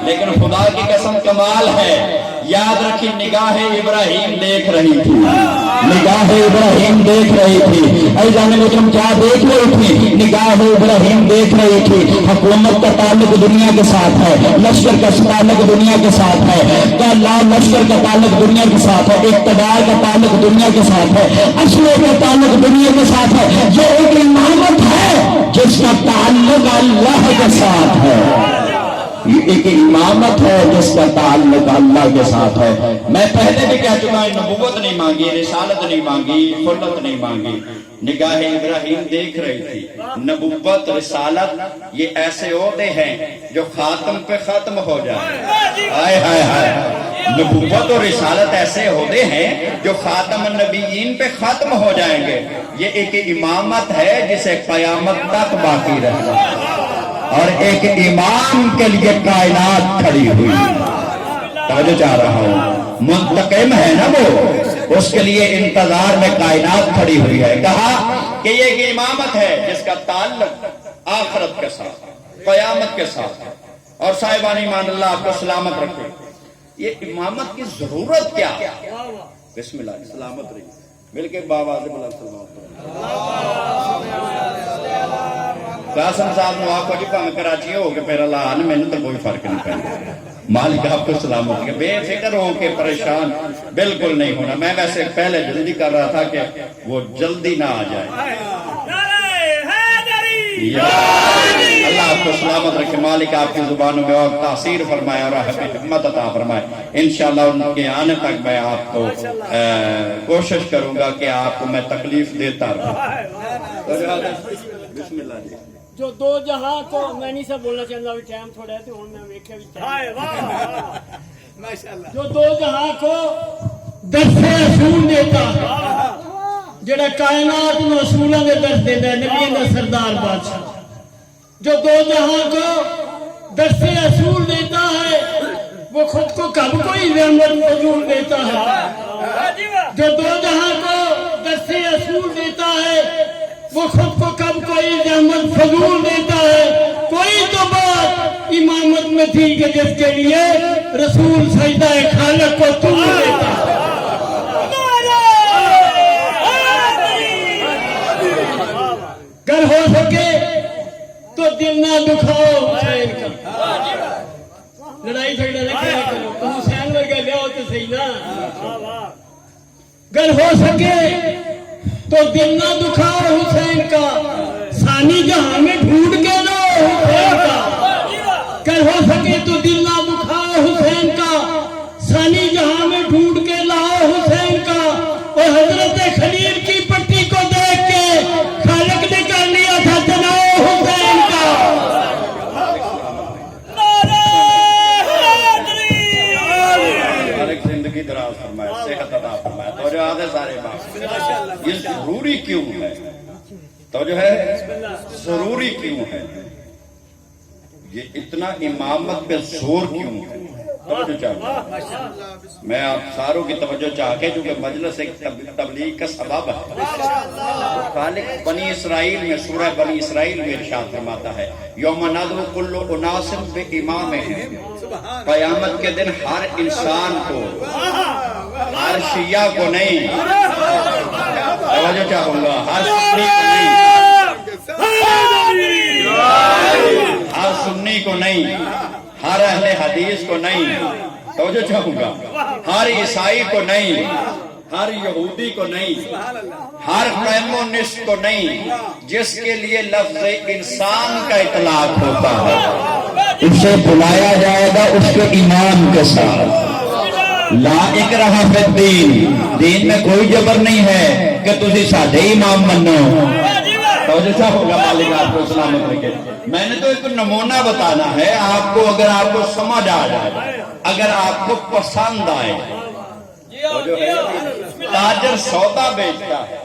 لیکن خدا کی قسم کمال ہے. یاد رکھی نگاہ ابراہیم دیکھ رہی تھی، نگاہ ابراہیم دیکھ رہی تھی. عزیزان محترم کیا دیکھ رہی تھی؟ نگاہ ابراہیم دیکھ رہی تھی. حکومت کا تعلق دنیا کے ساتھ ہے، لشکر کا تعلق دنیا کے ساتھ ہے، لشکر کا تعلق دنیا کے ساتھ ہے، اقتدار کا تعلق دنیا کے ساتھ ہے، اسلحے کا تعلق دنیا کے ساتھ ہے. یہ ایک امامت ہے جس کا تعلق اللہ کے ساتھ ہے. یہ ایک امامت ہے جس کا تعلق اللہ کے ساتھ ہے. میں پہلے بھی کہہ چکا ہوں، نبوت نہیں مانگی، رسالت نہیں مانگی، خلت نہیں مانگی. نگاہ ابراہیم دیکھ رہی تھی نبوت رسالت یہ ایسے عہدے ہیں جو خاتم پہ ختم ہو جائے. ہائے ہائے ہائے، نبوت اور رسالت ایسے عہدے ہیں جو خاتم النبیین پہ ختم ہو جائیں گے. یہ ایک امامت ہے جسے قیامت تک باقی رہنا، اور ایک امام کے لیے کائنات کھڑی ہوئی. توجہ چاہ رہا ہوں، منتقم ہے نا وہ، اس کے لیے انتظار میں کائنات کھڑی ہوئی ہے. کہا کہ یہ ایک امامت ہے جس کا تعلق آخرت کے ساتھ، قیامت کے ساتھ ہے. اور صاحبان ایمان اللہ آپ کو سلامت رکھے. یہ امامت کی ضرورت کیا ہے؟ بسم اللہ، سلامت رہی مل کے بابا سے بلا سلامت. قاسم صاحب نے آپ کو جی پہنے کراچی ہو کہ پھر اللہ آنے میں نے تو کوئی فرق نہیں پہنے. مالک آپ کو سلامت رکھے. بے فکر ہو کے پریشان بالکل نہیں ہونا. میں ویسے پہلے جلدی کر رہا تھا کہ وہ جلدی نہ آ جائے. اللہ آپ کو سلامت رکھے. مالک آپ کی زبانوں میں اور تاثیر فرمائے اور حکمت عطا فرمائے. انشاءاللہ ان کے آنے تک میں آپ کو کوشش کروں گا کہ آپ کو میں تکلیف دیتا رہوں. بسم اللہ جی. جو دو جہاں کو میں نہیں سب بولنا چاہتا بھی ٹائم تھوڑا ہے تو میں ویکھے بھی جو دو جہاں کو درس رسول دیتا جڑا کائنات میں رسولوں کے درس دیتا ہے، نبیوں کا سردار بادشاہ. جو دو جہاں کو درس رسول دیتا ہے وہ خود کو کب کوئی رحمت فضول دیتا ہے. جو دو جہاں کو درس رسول دیتا ہے وہ خود کو کب کوئی رحمت فضول دیتا ہے. کوئی تو بات امامت میں تھی کہ جس کے لیے رسول سجدہ خالق کو تم دیتا ہے. اگر ہو سکے تو دل نہ دکھاؤ حسین کا. لڑائی جھگڑا نہ کیا کرو، تو حسین ورگا لیاؤ تو صحیح نا. اگر ہو سکے تو دل نہ دکھاؤ حسین کا، ثانی جہاں میں ڈھونڈ کے لاؤ حسین کا. اگر ہو سکے تو دل نہ دکھاؤ حسین کا، ثانی جہاں میں ڈھونڈ کے لاؤ حسین کا. اور حضرت خلیل کی پٹی کو دیکھ کے خالق نے کر لیا تھا جناب حسین کا. زندگی دراز فرمائے، صحت عطا فرمائے. تو جو آدھے سارے بات یہ ضروری کیوں ہے؟ تو جو ہے ضروری کیوں ہے؟ یہ اتنا امامت پہ زور کیوں ہے؟ توجہ چاہیے. میں آپ ساروں کی توجہ چاہ کے، چونکہ مجلس ایک تبلیغ کا سبب ہے. خالق بنی اسرائیل میں سورہ بنی اسرائیل میں ارشاد فرماتا ہے یوم ندعو کل اناس بامامہم. قیامت کے دن ہر انسان کو، ہر شیعہ کو نہیں، توجہ چاہوں گا، ہر سنی کو نہیں، ہر سنی کو نہیں، ہر اہل حدیث کو نہیں، توجہ چاہوں گا، ہر عیسائی کو نہیں، ہر یہودی کو نہیں، ہر کمیونسٹ کو نہیں، جس کے لیے لفظ انسان کا اطلاق ہوتا ہے اسے بلایا جائے گا اس کے امام کے ساتھ. لا اکراہ فی الدین، دین میں کوئی جبر نہیں ہے کہ تسی ساڈے امام منو. توجہ ہوگا. مالک آپ کو سلامت رکھے. میں نے تو ایک نمونہ بتانا ہے آپ کو، اگر آپ کو سمجھ آ جائے، اگر آپ کو پسند آئے. تاجر سودا بیچتا ہے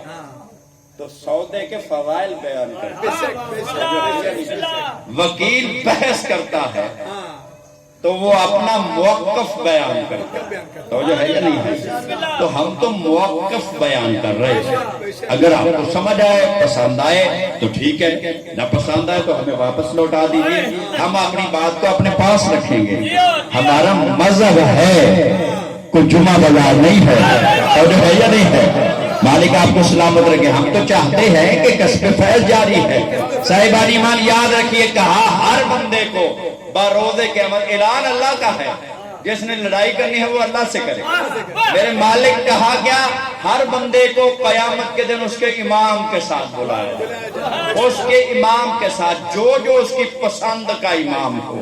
تو سودے کے فوائد بیان کرتا ہے. وکیل بحث کرتا ہے تو وہ اپنا موقف بیان کرتا ہے. تو جو ہے یا نہیں ہے؟ تو ہم تو موقف بیان کر رہے ہیں. اگر آپ کو سمجھ آئے، پسند آئے تو ٹھیک ہے، نہ پسند آئے تو ہمیں واپس لوٹا دیجیے. ہم اپنی بات کو اپنے پاس رکھیں گے. ہمارا مذہب ہے، کوئی جمعہ بازار نہیں ہے. اور جو ہے یا نہیں ہے؟ مالک آپ کو سلامت رکھے. ہم تو چاہتے ہیں کہ کسب فیض جاری ہے. صاحبان ایمان یاد رکھیے، کہا ہر بندے کو باروزے قیامت اعلان اللہ کا ہے. جس نے لڑائی کرنی ہے وہ اللہ سے کرے. میرے مالک کہا کیا؟ ہر بندے کو قیامت کے دن اس کے امام کے ساتھ بلایا، اس کے امام کے ساتھ جو جو اس کی پسند کا امام ہو.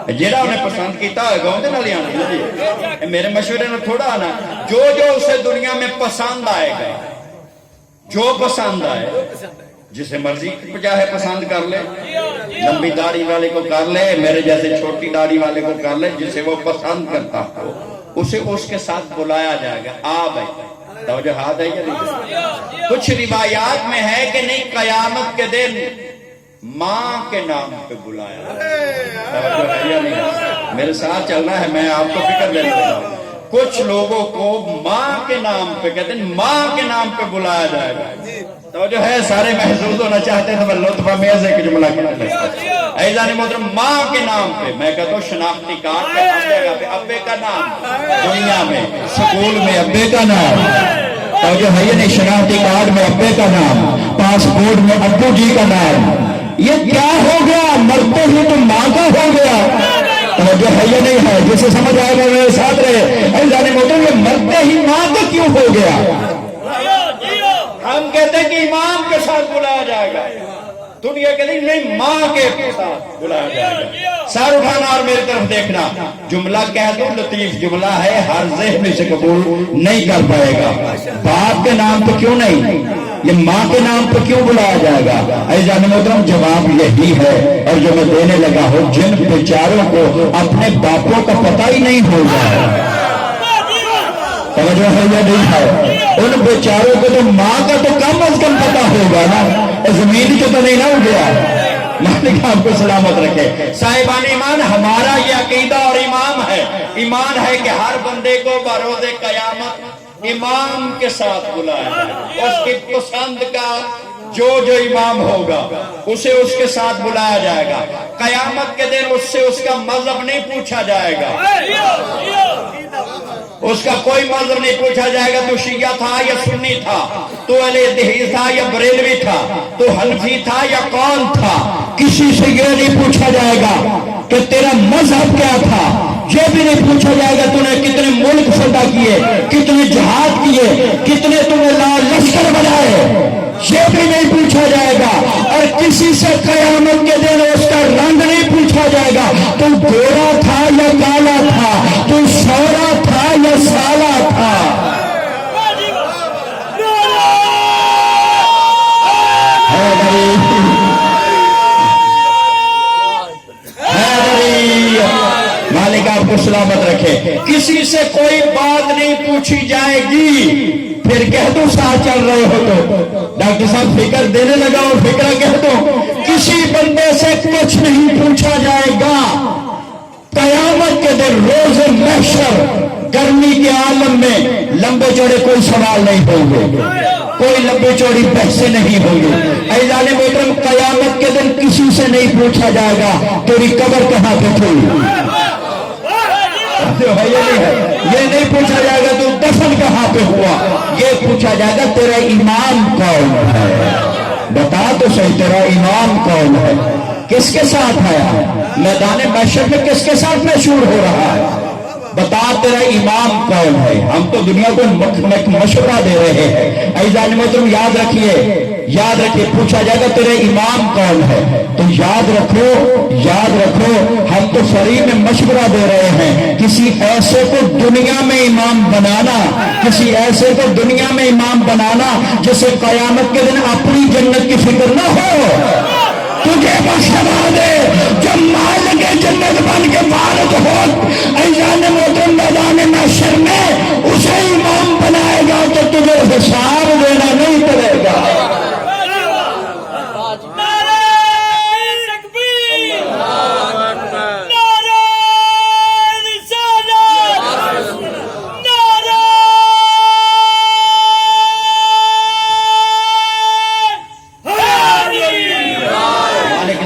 جیڑا انہیں پسند کیتا ہوئے گا انہیں نہ لے آنا جی میرے مشورے نے تھوڑا آنا جو اسے دنیا میں پسند آئے گا جو پسند آئے جسے مرضی چاہے پسند کر لے لمبی داڑھی والے کو کر لے میرے جیسے چھوٹی داڑھی والے کو کر لے جسے وہ پسند کرتا ہو اسے اس کے ساتھ بلایا جائے گا آ بھائی توجہ ہاتھ ہے یا نہیں کچھ روایات میں ہے کہ نہیں قیامت کے دن ماں کے نام پہ بلایا توجہ ہے یا نہیں میرے ساتھ چلنا ہے میں آپ کو فکر دینے لگا ہوں کچھ لوگوں کو ماں کے نام پہ کہتے ہیں ماں کے نام پہ بلایا جائے گا تو جو ہے سارے محسوس ہونا چاہتے ہیں تو میں لطف اندوز ہے کہ جملہ کہنا چاہتا ہوں ایزان محترم ماں کے نام پہ میں کہتا ہوں شناختی کارڈ پہ ہر جگہ پہ ابے کا نام دنیا میں سکول میں ابے کا نام تو جو ہے یہ نہیں شناختی کارڈ میں ابے کا نام پاسپورٹ میں ابو جی کا نام یہ کیا ہو گیا مرتے ہی تو ماں کا ہو گیا جو ہے یہ نہیں ہے جسے سمجھ آئے گا میرے ساتھ رہے ایزان محترم یہ مرتے ہی ماں کا کیوں ہو گیا ہم کہتے ہیں کہ امام کے ساتھ بلایا جائے گا دنیا کے نہیں ماں کے ساتھ بلایا جائے گا سر اٹھانا اور میری طرف دیکھنا جملہ کہہ دو لطیف جملہ ہے ہر ذہن میں سے قبول نہیں کر پائے گا باپ کے نام پہ کیوں نہیں یہ ماں کے نام پہ کیوں بلایا جائے گا ایزان محترم جواب یہی ہے اور جو میں دینے لگا ہوں جن بیچاروں کو اپنے باپوں کا پتہ ہی نہیں ہوگا توجہ ہے یا نہیں ہے ان بیچاروں کو تو ماں کا تو کم از کم پتہ ہوگا نا زمین کو تو نہیں نہ ہو گیا مالک آپ کو سلامت رکھے صاحبان ایمان ہمارا یہ عقیدہ اور ایمان ہے کہ ہر بندے کو بروز قیامت امام کے ساتھ بلایا جائے اس کی پسند کا جو امام ہوگا اسے اس کے ساتھ بلایا جائے گا قیامت کے دن اس سے اس کا مذہب نہیں پوچھا جائے گا اس کا کوئی مذہب نہیں پوچھا جائے گا تو شیعہ تھا یا سنی تھا تو اہل حدیث تھا یا بریلوی تھا تو حنفی تھا یا کون تھا کسی سے یہ نہیں پوچھا جائے گا کہ تیرا مذہب کیا تھا یہ بھی نہیں پوچھا جائے گا تو نے کتنے ملک فتح کیے کتنے جہاد کیے کتنے تم نے لشکر بنائے یہ بھی نہیں پوچھا جائے گا اور کسی سے قیامت کے دن اس کا رنگ نہیں پوچھا جائے گا تو گورا تھا یا کالا تھا تو سورا تھا یا سالا تھا مالک آپ کو سلامت رکھے کسی سے کوئی بات نہیں پوچھی جائے گی پھر کہہ دو ساتھ چل رہے ہو تو ڈاکٹر صاحب فکر دینے لگا اور فکر کہہ دو کسی بندے سے کچھ نہیں پوچھا جائے گا قیامت کے دن روز محشر گرمی کے عالم میں لمبے چوڑے کوئی سوال نہیں ہوں گے کوئی لمبی چوڑی بحثیں نہیں ہوں گی ایزان محترم قیامت کے دن کسی سے نہیں پوچھا جائے گا تیری قبر کہاں پہ تھی یہ نہیں پوچھا جائے گا تو دفن کہاں پہ ہوا یہ پوچھا جائے گا تیرا امام کون ہے بتا تو صحیح تیرا امام کون ہے کس کے ساتھ ہے میدان محشر میں کس کے ساتھ مشہور ہو رہا ہے بتا تیرا امام کون ہے ہم تو دنیا کو مشورہ دے رہے ہیں ایزان محترم یاد رکھیے پوچھا جائے گا تیرے امام کون ہے تو یاد رکھو ہم تو فری میں مشورہ دے رہے ہیں کسی ایسے کو دنیا میں امام بنانا جسے قیامت کے دن اپنی جنت کی فکر نہ ہو تجھے بخشوا دے جب مالک جنت بن کے مالک ہو ایزان محترم میدان محشر میں اسے امام بنائے گا تو تجھے حساب دینا نہیں پڑے گا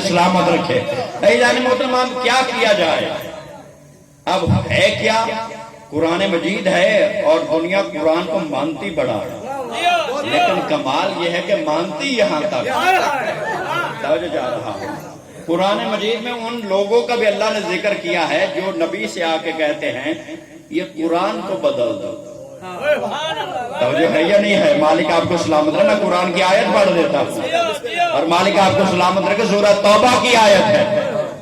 سلامت رکھے ایزان محترم کیا کیا جائے اب ہے کیا قرآن مجید ہے اور دنیا قرآن کو مانتی بڑا لیکن کمال یہ ہے کہ مانتی یہاں تک توجہ جا رہا ہے قرآن مجید میں ان لوگوں کا بھی اللہ نے ذکر کیا ہے جو نبی سے آ کے کہتے ہیں یہ قرآن کو بدل دو توجہ ہے یا نہیں ہے مالک آپ کو سلامت رہے میں قرآن کی آیت پڑھ دیتا ہوں اور مالک آپ کو سلامت رہے کہ سورہ توبہ کی آیت ہے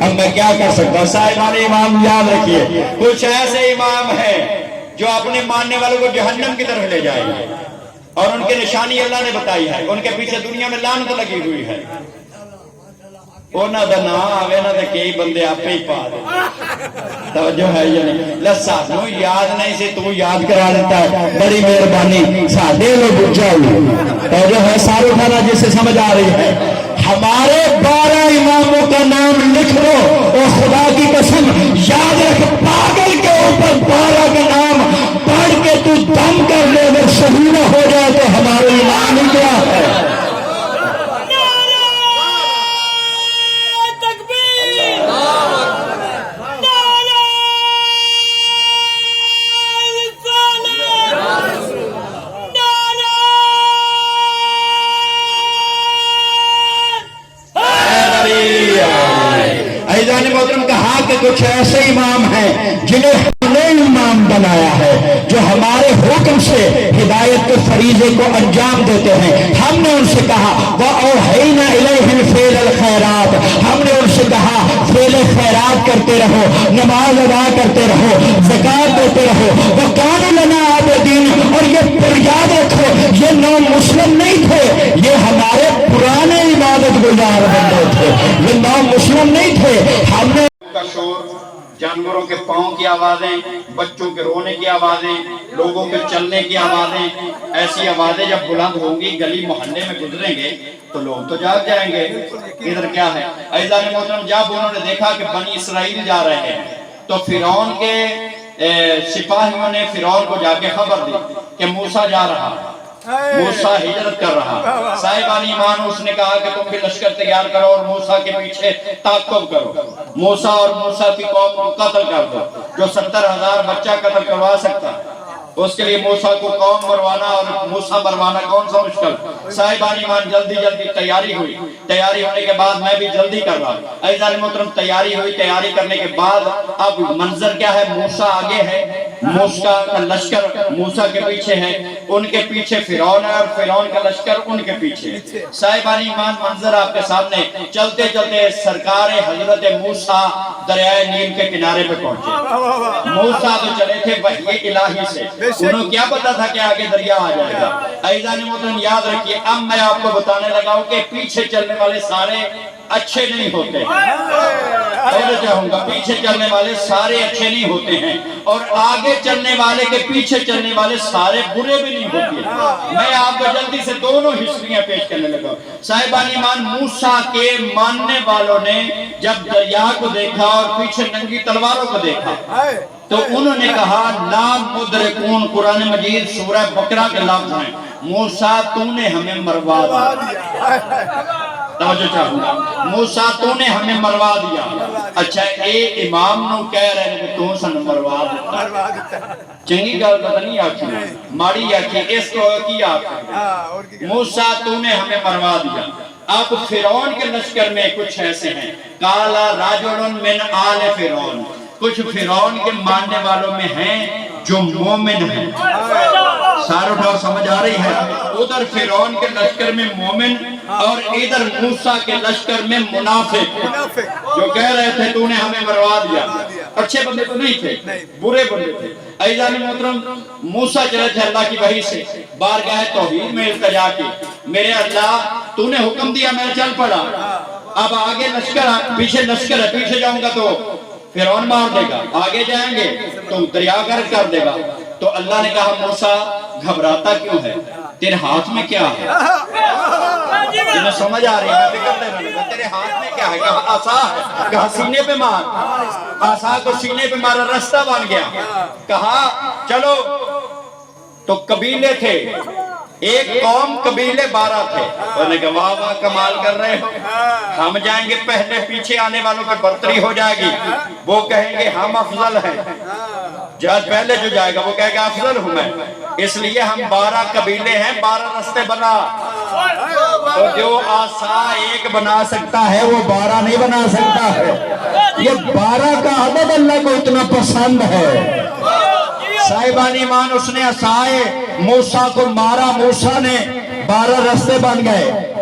اب میں کیا کر سکتا ہوں؟ صاحبان امام یاد رکھیے، کچھ ایسے امام ہیں جو اپنے ماننے والوں کو جہنم کی طرف لے جائیں گے، اور ان کی نشانی اللہ نے بتائی ہے، ان کے پیچھے دنیا میں لعنت لگی ہوئی ہے۔ انہاں دا نام آوے نہ تے کئی بندے آپ ہی پا دے، توجہ ہے یا نہیں؟ لسانو یاد نہیں سے تو یاد کرا دیتا ہے، بڑی مہربانی، سادے لو بجھا ہوئی، توجہ ہے؟ سارے اٹھانا جسے سمجھ آ رہی ہے۔ ہمارے 12 اماموں کا نام لکھ لو اور خدا کی قسم یاد رکھ، پاگل کے اوپر 12 کا نام پڑھ کے تو دم کر لے، اگر صحیح نہ ہو جائے تو ہمارے امام ہی کیا ہے؟ عزیزان محترم، کہا کہ کچھ ایسے امام ہیں جنہیں ہم نے امام بنایا ہے، جو ہمارے حکم سے ہدایت کے فریضے کو انجام دیتے ہیں۔ ہم نے ان سے کہا وَأَوْحَيْنَا إِلَيْهِمْ فِعْلَ الْخَيْرَاتِ، ہم نے ان سے کہا فعل خیرات کرتے رہو، نماز ادا کرتے رہو، زکوٰۃ دیتے رہو، وَكَانُوا لَنَا عَابِدِينَ، اور یہ یاد رکھو یہ نو مسلم نہیں تھے، یہ ہمارے پرانے عبادت گزار بندے تھے، یہ نو مسلم نہیں تھے۔ ہم نے کا شور، جانوروں کے پاؤں کی آوازیں، بچوں کے رونے کی آوازیں، لوگوں کے چلنے کی آوازیں، ایسی آوازیں جب بلند ہوں گی، گلی محلے میں گزریں گے تو لوگ تو جاگ جائیں گے ادھر کیا ہے۔ عزیزان محترم، جب انہوں نے دیکھا کہ بنی اسرائیل جا رہے ہیں تو فرعون کے سپاہیوں نے فرعون کو جا کے خبر دی کہ موسیٰ جا رہا، موسیٰ ہجرت کر رہا۔ صاحبان ایمان، اس نے کہا کہ تم بھی لشکر تیار کرو اور موسیٰ کے پیچھے تعاقب کرو، موسیٰ اور موسیٰ کی قوم کو قتل کر دو، جو 70,000 بچہ قتل کروا سکتا، اس کے لیے موسیٰ کو قوم مروانا اور موسیٰ مروانا کون سا مشکل۔ صاحبان ایمان، جلدی جلدی تیاری ہوئی، تیاری ہونے کے بعد میں بھی جلدی کر رہا۔ عزیزان محترم، تیاری ہوئی، تیاری کرنے کے بعد اب منظر کیا ہے؟ موسیٰ آگے ہے، موسیٰ کا لشکر موسیٰ کے پیچھے ہے، ان کے پیچھے فرعون ہے اور فرعون کا لشکر ان کے پیچھے۔ صاحبان ایمان، منظر آپ کے سامنے، چلتے چلتے سرکار حضرت موسیٰ دریائے نیل کے کنارے پہ پہنچے۔ موسیٰ تو چلے تھے وحی الہی سے، انہوں کیا پتا تھا کہ آگے دریا آ جائے گا۔ عزیزان محترم، یاد رکھیے، اب میں آپ کو بتانے لگا ہوں کہ پیچھے چلنے والے سارے اچھے نہیں ہوتے، اور چاہوں گا پیچھے چلنے والے سارے اچھے نہیں ہوتے ہیں، اور آگے چلنے والے کے پیچھے چلنے والے سارے برے بھی نہیں ہوتے۔ میں آپ کو جلدی سے دونوں ہسٹریاں پیش کرنے لگا ہوں۔ صاحبان ایمان، موسیٰ کے ماننے والوں نے جب دریا کو دیکھا اور پیچھے ننگی تلواروں کو دیکھا تو انہوں نے کہا لا مدرکون، قرآن مجید سورہ بقرہ کے لفظ ہیں، موسیٰ تو نے ہمیں مروا دیا۔ توجہ چاہوں گا، موسیٰ تو نے ہمیں مروا دیا۔ اچھا، اے امام نو کہہ رہے ہیں کہ تو سن مروا دیتا، چنگی گل پتہ نہیں آکھی، ماڑی آکھی، اس کو کی آکھی، موسیٰ تو نے ہمیں مروا دیا۔ اب فرعون کے لشکر میں کچھ ایسے ہیں، کالا راجل من آل فرعون، کچھ فرعون کے ماننے والوں میں ہیں جو مومن ہیں۔ سارے اٹھاؤ، سمجھ آ رہی ہے؟ ادھر فرعون کے لشکر میں مومن اور ادھر موسیٰ کے لشکر میں منافق، جو کہہ رہے تھے تو نے ہمیں مروا دیا۔ اچھے بندے تو نہیں تھے، برے بندے تھے۔ عزیزان محترم، موسیٰ چلے تھے اللہ کی وحی سے، بارگاہ توحید میں التجا کی، میرے اللہ تو نے حکم دیا، میں چل پڑا، اب آگے لشکر ہے، پیچھے لشکر ہے، پیچھے جاؤں گا تو فرعون مار دے گا، آگے جائیں گے تو دریا غرق کر دے گا۔ تو اللہ نے کہا موسیٰ گھبراتا کیوں ہے؟ تیرے ہاتھ میں کیا ہے؟ تمہیں سمجھ آ رہی ہے؟ فکر لینے لگا، تیرے ہاتھ میں کیا ہے؟ کہا عصا ہے، کہا سینے پہ مار، عصا کو سینے پہ مارا، رستہ بن گیا۔ کہا چلو، تو قبیلے تھے، ایک قوم قبیلے 12 تھے، انہوں نے کہا واہ واہ کمال کر رہے ہو، ہم جائیں گے پہلے، پیچھے آنے والوں کی برتری ہو جائے گی، وہ کہیں گے ہم افضل ہیں، جہاز پہلے جو جائے گا وہ کہے گا افضل ہوں میں، اس لیے ہم 12 قبیلے ہیں، 12 رستے بنا، تو جو عصا ایک بنا سکتا ہے وہ 12 نہیں بنا سکتا ہے۔ یہ 12 کا عدد اللہ کو اتنا پسند ہے۔ صاحبان ایمان، اس نے عصائے موسیٰ کو مارا، موسیٰ نے 12 رستے بن گئے،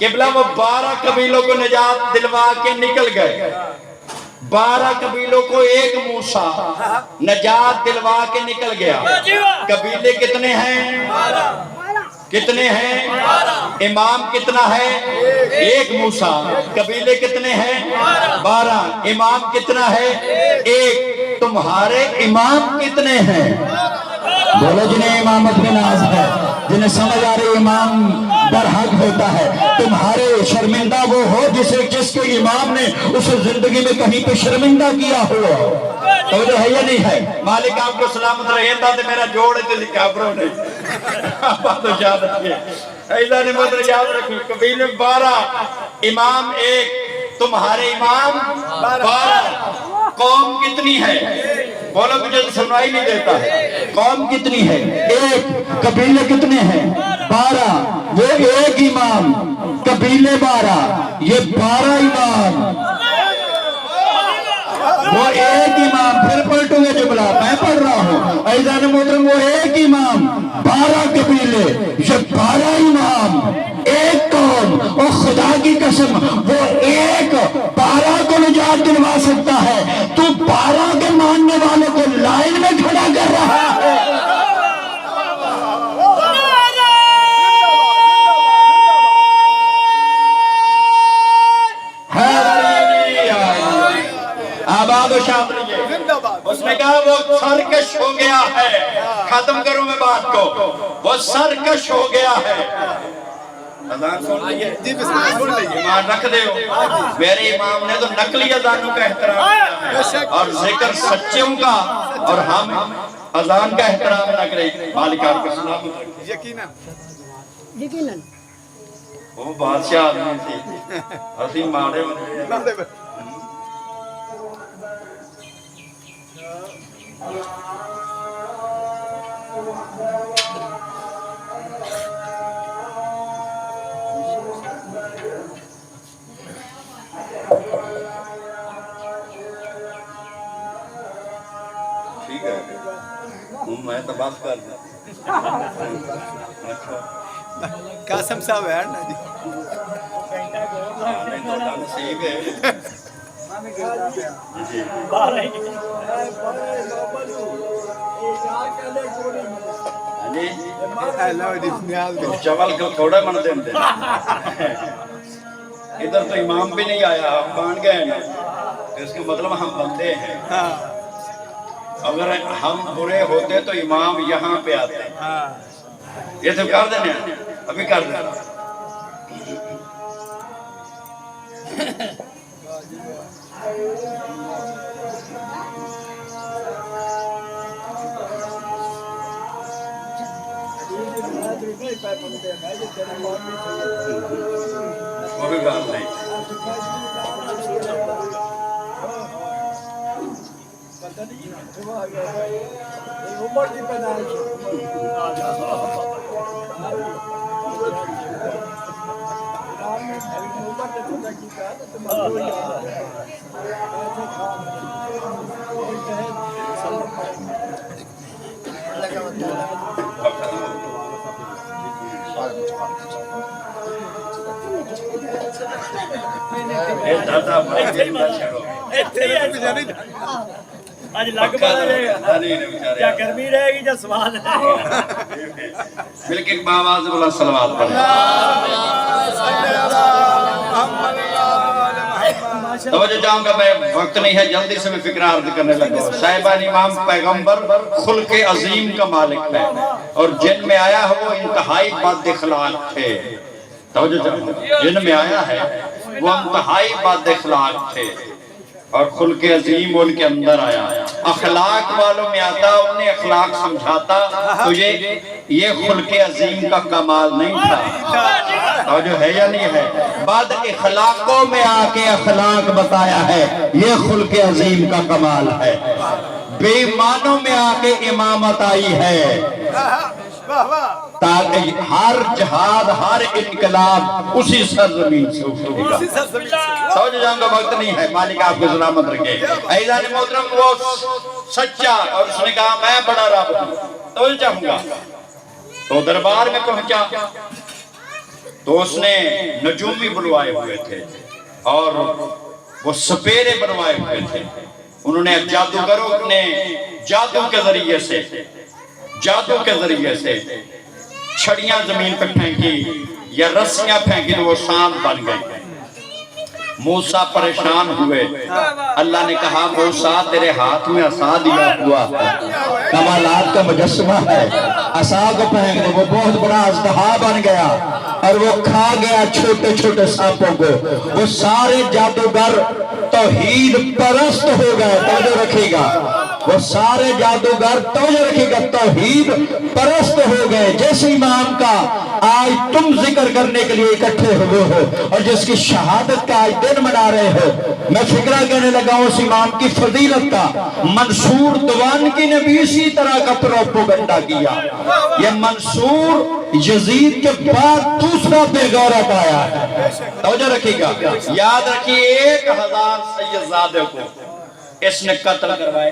قبلہ وہ 12 قبیلوں کو نجات دلوا کے نکل گئے. 12 قبیلوں کو ایک موسیٰ نجات دلوا کے نکل گیا. قبیلے کتنے ہیں؟ کتنے ہیں؟ امام کتنا ہے؟ ایک موسیٰ. قبیلے کتنے ہیں؟ 12. امام کتنا ہے؟ ایک. تمہارے امام کتنے ہیں؟ بولو جنہیں امامت میں ناز ہے، جنہیں سمجھ آ رہی امام برحق ہوتا ہے. تمہارے شرمندہ وہ ہو جس کے امام نے اسے زندگی میں کہیں پہ شرمندہ کیا ہوا. تو جو ہے یا نہیں ہے؟ مالک آپ کو سلامت رہے تھا تو میرا جوڑ ہے تو کابروں نے آپ تو یاد رکھئے. ایسا نے مدر یاد رکھی. قبیلے 12 امام ایک. تمہارے امام 12. قوم کتنی ہے؟ بولو مجھے سنائی نہیں دیتا ہے. قوم کتنی ہے؟ ایک. قبیلے کتنے ہیں؟ 12. وہ ایک امام. قبیلے 12. یہ 12 امام. وہ ایک امام. پھر پلٹوں گے جملہ، میں پڑھ رہا ہوں. عزیزان محترم، وہ ایک امام 12 قبیلے، یہ 12 امام ایک قوم. اور خدا کی قسم وہ ایک 12 کو نجات دلوا سکتا ہے. تو 12 کے ماننے والوں کو لائن میں کھڑا کر رہا ہے. آباد و شاد رہیے. اس نے کہا وہ سرکش ہو گیا ہے. ختم کروں میں بات کو. وہ سرکش ہو گیا ہے. اذان سن لیے؟ ایمان رکھ دے ہو. میرے امام نے تو نقلی اذانوں کا احترام کیا ہے اور ذکر سچوں کا، اور ہم اذان کا احترام نہ کریں. مالک آپ کو سلامت رکھے. یقیناً وہ بادشاہ آدمی تھی، اسی مارے ہونے. ٹھیک ہے میں تو بات کر دوں. قاسم صاحب ہے نا جی. ٹھیک ہے چول کو تھوڑا من دیں. ادھر تو امام بھی نہیں آیا، ہم مان گئے نا. اس کا مطلب ہم بندے ہیں. اگر ہم برے ہوتے تو امام یہاں پہ آتے. یہ تو کر دینے ابھی کر دینا. وہ بھی بات نہیں. آج لگ پڑا یا گرمی رہے گی یا سوال ہے. بلکہ باواز بلا صلوات پڑھیں. توجہ جاؤں گا، میں وقت نہیں ہے، جلدی سے میں فکر عرض کرنے لگا. صاحبان امام پیغمبر خلق عظیم کا مالک ہے اور جن میں آیا ہے وہ انتہائی بد اخلاق تھے. توجہ جاؤں گا، جن میں آیا ہے وہ انتہائی بد اخلاق تھے اور خلق عظیم ان کے اندر آیا. اخلاق والوں میں آتا، انہیں اخلاق سمجھاتا تو یہ خلق عظیم کا کمال نہیں تھا. اور جو ہے یا نہیں ہے، بعد اخلاقوں میں آ کے اخلاق بتایا ہے، یہ خلق عظیم کا کمال ہے. بے ایمانوں میں آ کے امامت آئی ہے تاکہ ہر جہاد، ہر انقلاب اسی سرزمین سے ہوگا. سمجھ جاؤں گا، وقت نہیں ہے. مالک آپ کو سلامت رکھے. عزیزان محترم، وہ سچا اور اس نے کہا میں بڑا رب ہوں. تو چاہوں گا تو دربار میں پہنچا. تو اس نے نجومی بلوائے ہوئے تھے اور وہ سپیرے بنوائے ہوئے تھے. انہوں نے جادوگروں نے جادو کے ذریعے سے چھڑیاں زمین پہ پھینکی یا رسیاں پھینکی تو وہ سانپ بن گئے. موسیٰ پریشان ہوئے. اللہ نے کہا موسیٰ تیرے ہاتھ میں عصا دیا ہوا کمالات کا مجسمہ ہے, عصا کو پھینک دے. وہ بہت بڑا اژدہا بن گیا اور وہ کھا گیا چھوٹے چھوٹے سانپوں کو. وہ سارے جادوگر توحید پرست ہو گئے. توجہ رکھے گا, وہ سارے جادوگر توجہ رکھے گا توحید پرست ہو گئے. جس امام کا آج تم ذکر کرنے کے لیے اکٹھے ہوئے ہو اور جس کی شہادت کا آج دن منا رہے ہو, میں فکرہ کہنے لگا ہوں اس امام کی فضیلت کا. منصور دوانگی نے بھی اسی طرح کا پروپیگنڈا کیا. یہ منصور یزید کے بعد دوسرا بے غیرت آیا ہے. توجہ رکھیے گا, یاد رکھیے 1000 سیدزادے کو اس نے قتل کروائے.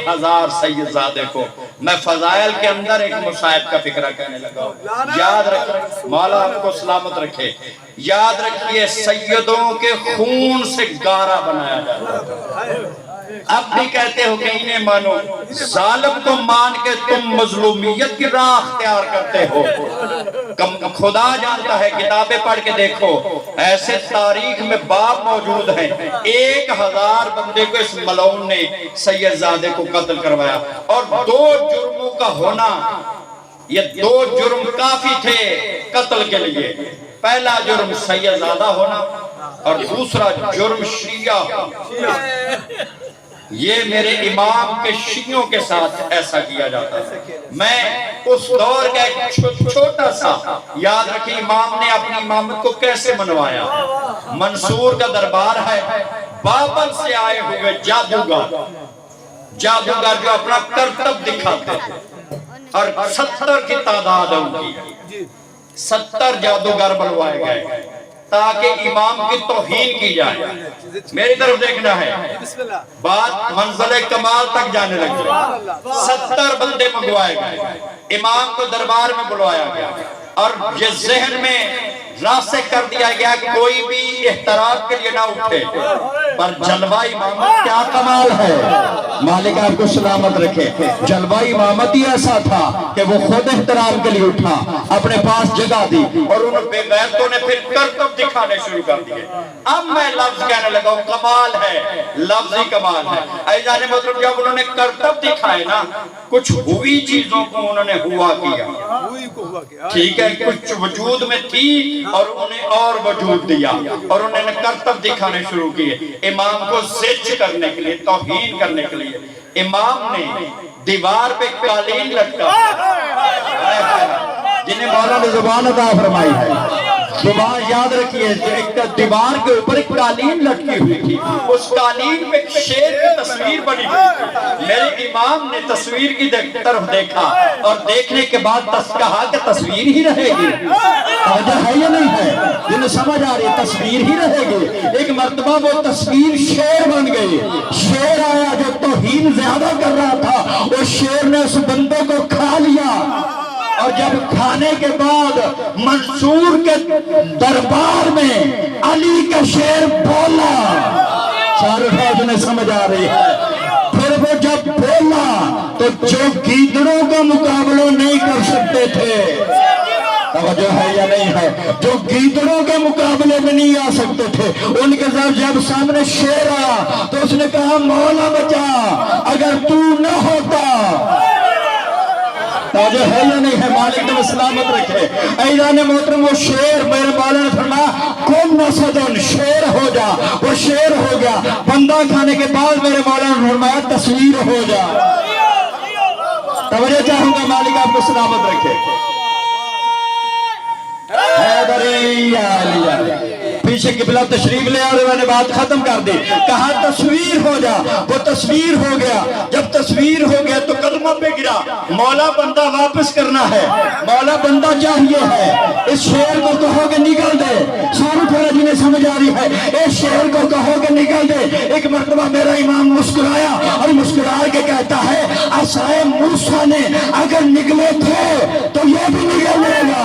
1000 سیدزادے کو. میں فضائل کے اندر ایک مصائب کا فکرہ کہنے لگا ہوں. یاد رکھیں, مولا آپ کو سلامت رکھے. یاد رکھیے سیدوں کے خون سے گارا بنایا جاتا ہے. اب بھی کہتے ہو کہ انہیں مانو, ظالم کو مان کے تم مظلومیت کی راہ اختیار کرتے ہو. خدا جانتا ہے, کتابیں پڑھ کے دیکھو, ایسے تاریخ میں باب موجود ہیں 1000 بندے کو اس ملعون نے سیدزادے کو قتل کروایا. اور 2 جرموں کا ہونا, یہ 2 جرم کافی تھے قتل کے لیے. پہلا جرم سیدزادہ ہونا اور دوسرا جرم شیعہ. یہ میرے امام کے شیعوں کے ساتھ ایسا کیا جاتا ہے. میں اس دور کا ایک چھوٹا سا, یاد رکھیں امام نے اپنی امامت کو کیسے منوایا. منصور کا دربار ہے, بابل سے آئے ہوئے جادوگر جو اپنا کرتب دکھاتے ہیں اور 70 کی تعداد ہے ان کی. 70 جادوگر بلوائے گئے تاکہ امام کی توہین کی جائے. میری طرف دیکھنا ہے, بات منزل کمال تک جانے لگے. 70 بندے منگوائے گئے, امام کو دربار میں بلوایا گیا اور یہ ذہن میں راستے کر دیا گیا کہ کوئی بھی احترام کے لیے نہ اٹھے. پر جلوہ امامت کیا کمال ہے, مالک آپ کو سلامت رکھے. جلوہ امامت ہی ایسا تھا کہ وہ خود احترام کے لیے اٹھا, اپنے پاس جگہ دی اور ان بے غیرتوں نے پھر کرتب دکھانے شروع کر دیے. اب میں لفظ کہنے لگا ہوں, کمال ہے, لفظی کمال ہے. ایزان مطلب جب انہوں نے کرتب دکھائے نا, کچھ ہوئی چیزوں کو انہوں نے ہوا کیا. ٹھیک ہے, کچھ وجود میں تھی اور انہیں اور وجود دیا اور انہوں نے کرتب دکھانے شروع کیے. امام کو زج کرنے کے لیے, توہین کرنے کے لیے امام نے دیوار پہ قالین لٹکا, جنہیں مولا نے زبان عطا فرمائی ہے. زبان یاد رکھیے, ایک دیوار کے اوپر ایک قالین لٹکی ہوئی تھی, اس قالین پہ شیر کی تصویر بنی ہوئی. میرے امام نے تصویر کی طرف دیکھا اور دیکھنے کے بعد کہا کہ تصویر ہی رہے گی. توجہ ہے یا نہیں ہے, جنہیں سمجھ آ رہی ہے تصویر ہی رہے گی. ایک مرتبہ وہ تصویر شیر بن گئی. شیر آیا جو توہین زیادہ کر رہا تھا, وہ شیر نے اس بندے کو کھا لیا اور جب کھانے کے بعد منصور کے دربار میں علی کا شیر بولا. سارے فوج نے سمجھ آ رہی ہے. پھر وہ جب بولا تو جو گیدڑوں کا مقابلہ نہیں کر سکتے تھے, توجہ ہے یا نہیں ہے, جو گیدڑوں کے مقابلے میں نہیں آ سکتے تھے, ان کے ساتھ جب سامنے شیر آیا تو اس نے کہا مولا بچا, اگر تو نہ ہوتا. توجہ ہے یا نہیں ہے, مالک نے سلامت رکھے. ایزان محترم وہ شیر, میرے مولا نے فرمایا کن نسدن, شیر ہو جا. وہ شیر ہو گیا. بندہ کھانے کے بعد میرے مولا نے فرمایا تصویر ہو جا. توجہ چاہوں گا, مالک آپ کو سلامت رکھے. پیچھے قبلہ تشریف لے آئے, میں نے بات ختم کر دی. کہا تصویر ہو جا, وہ تصویر ہو گیا. جب تصویر ہو گیا تو قدموں پہ گرا. مولا بندہ واپس کرنا ہے, مولا بندہ چاہیے ہے. اس شیر کو کہو کہ نکل دے. سارے تھوڑا جنہیں سمجھ آ رہی ہے, اس شیر کو کہو کہ نکل دے. ایک مرتبہ میرا امام مسکرایا اور مسکرا کے کہتا ہے عصائے موسیٰ نے اگر نکلے تھے تو یہ بھی نکل لے گا.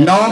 9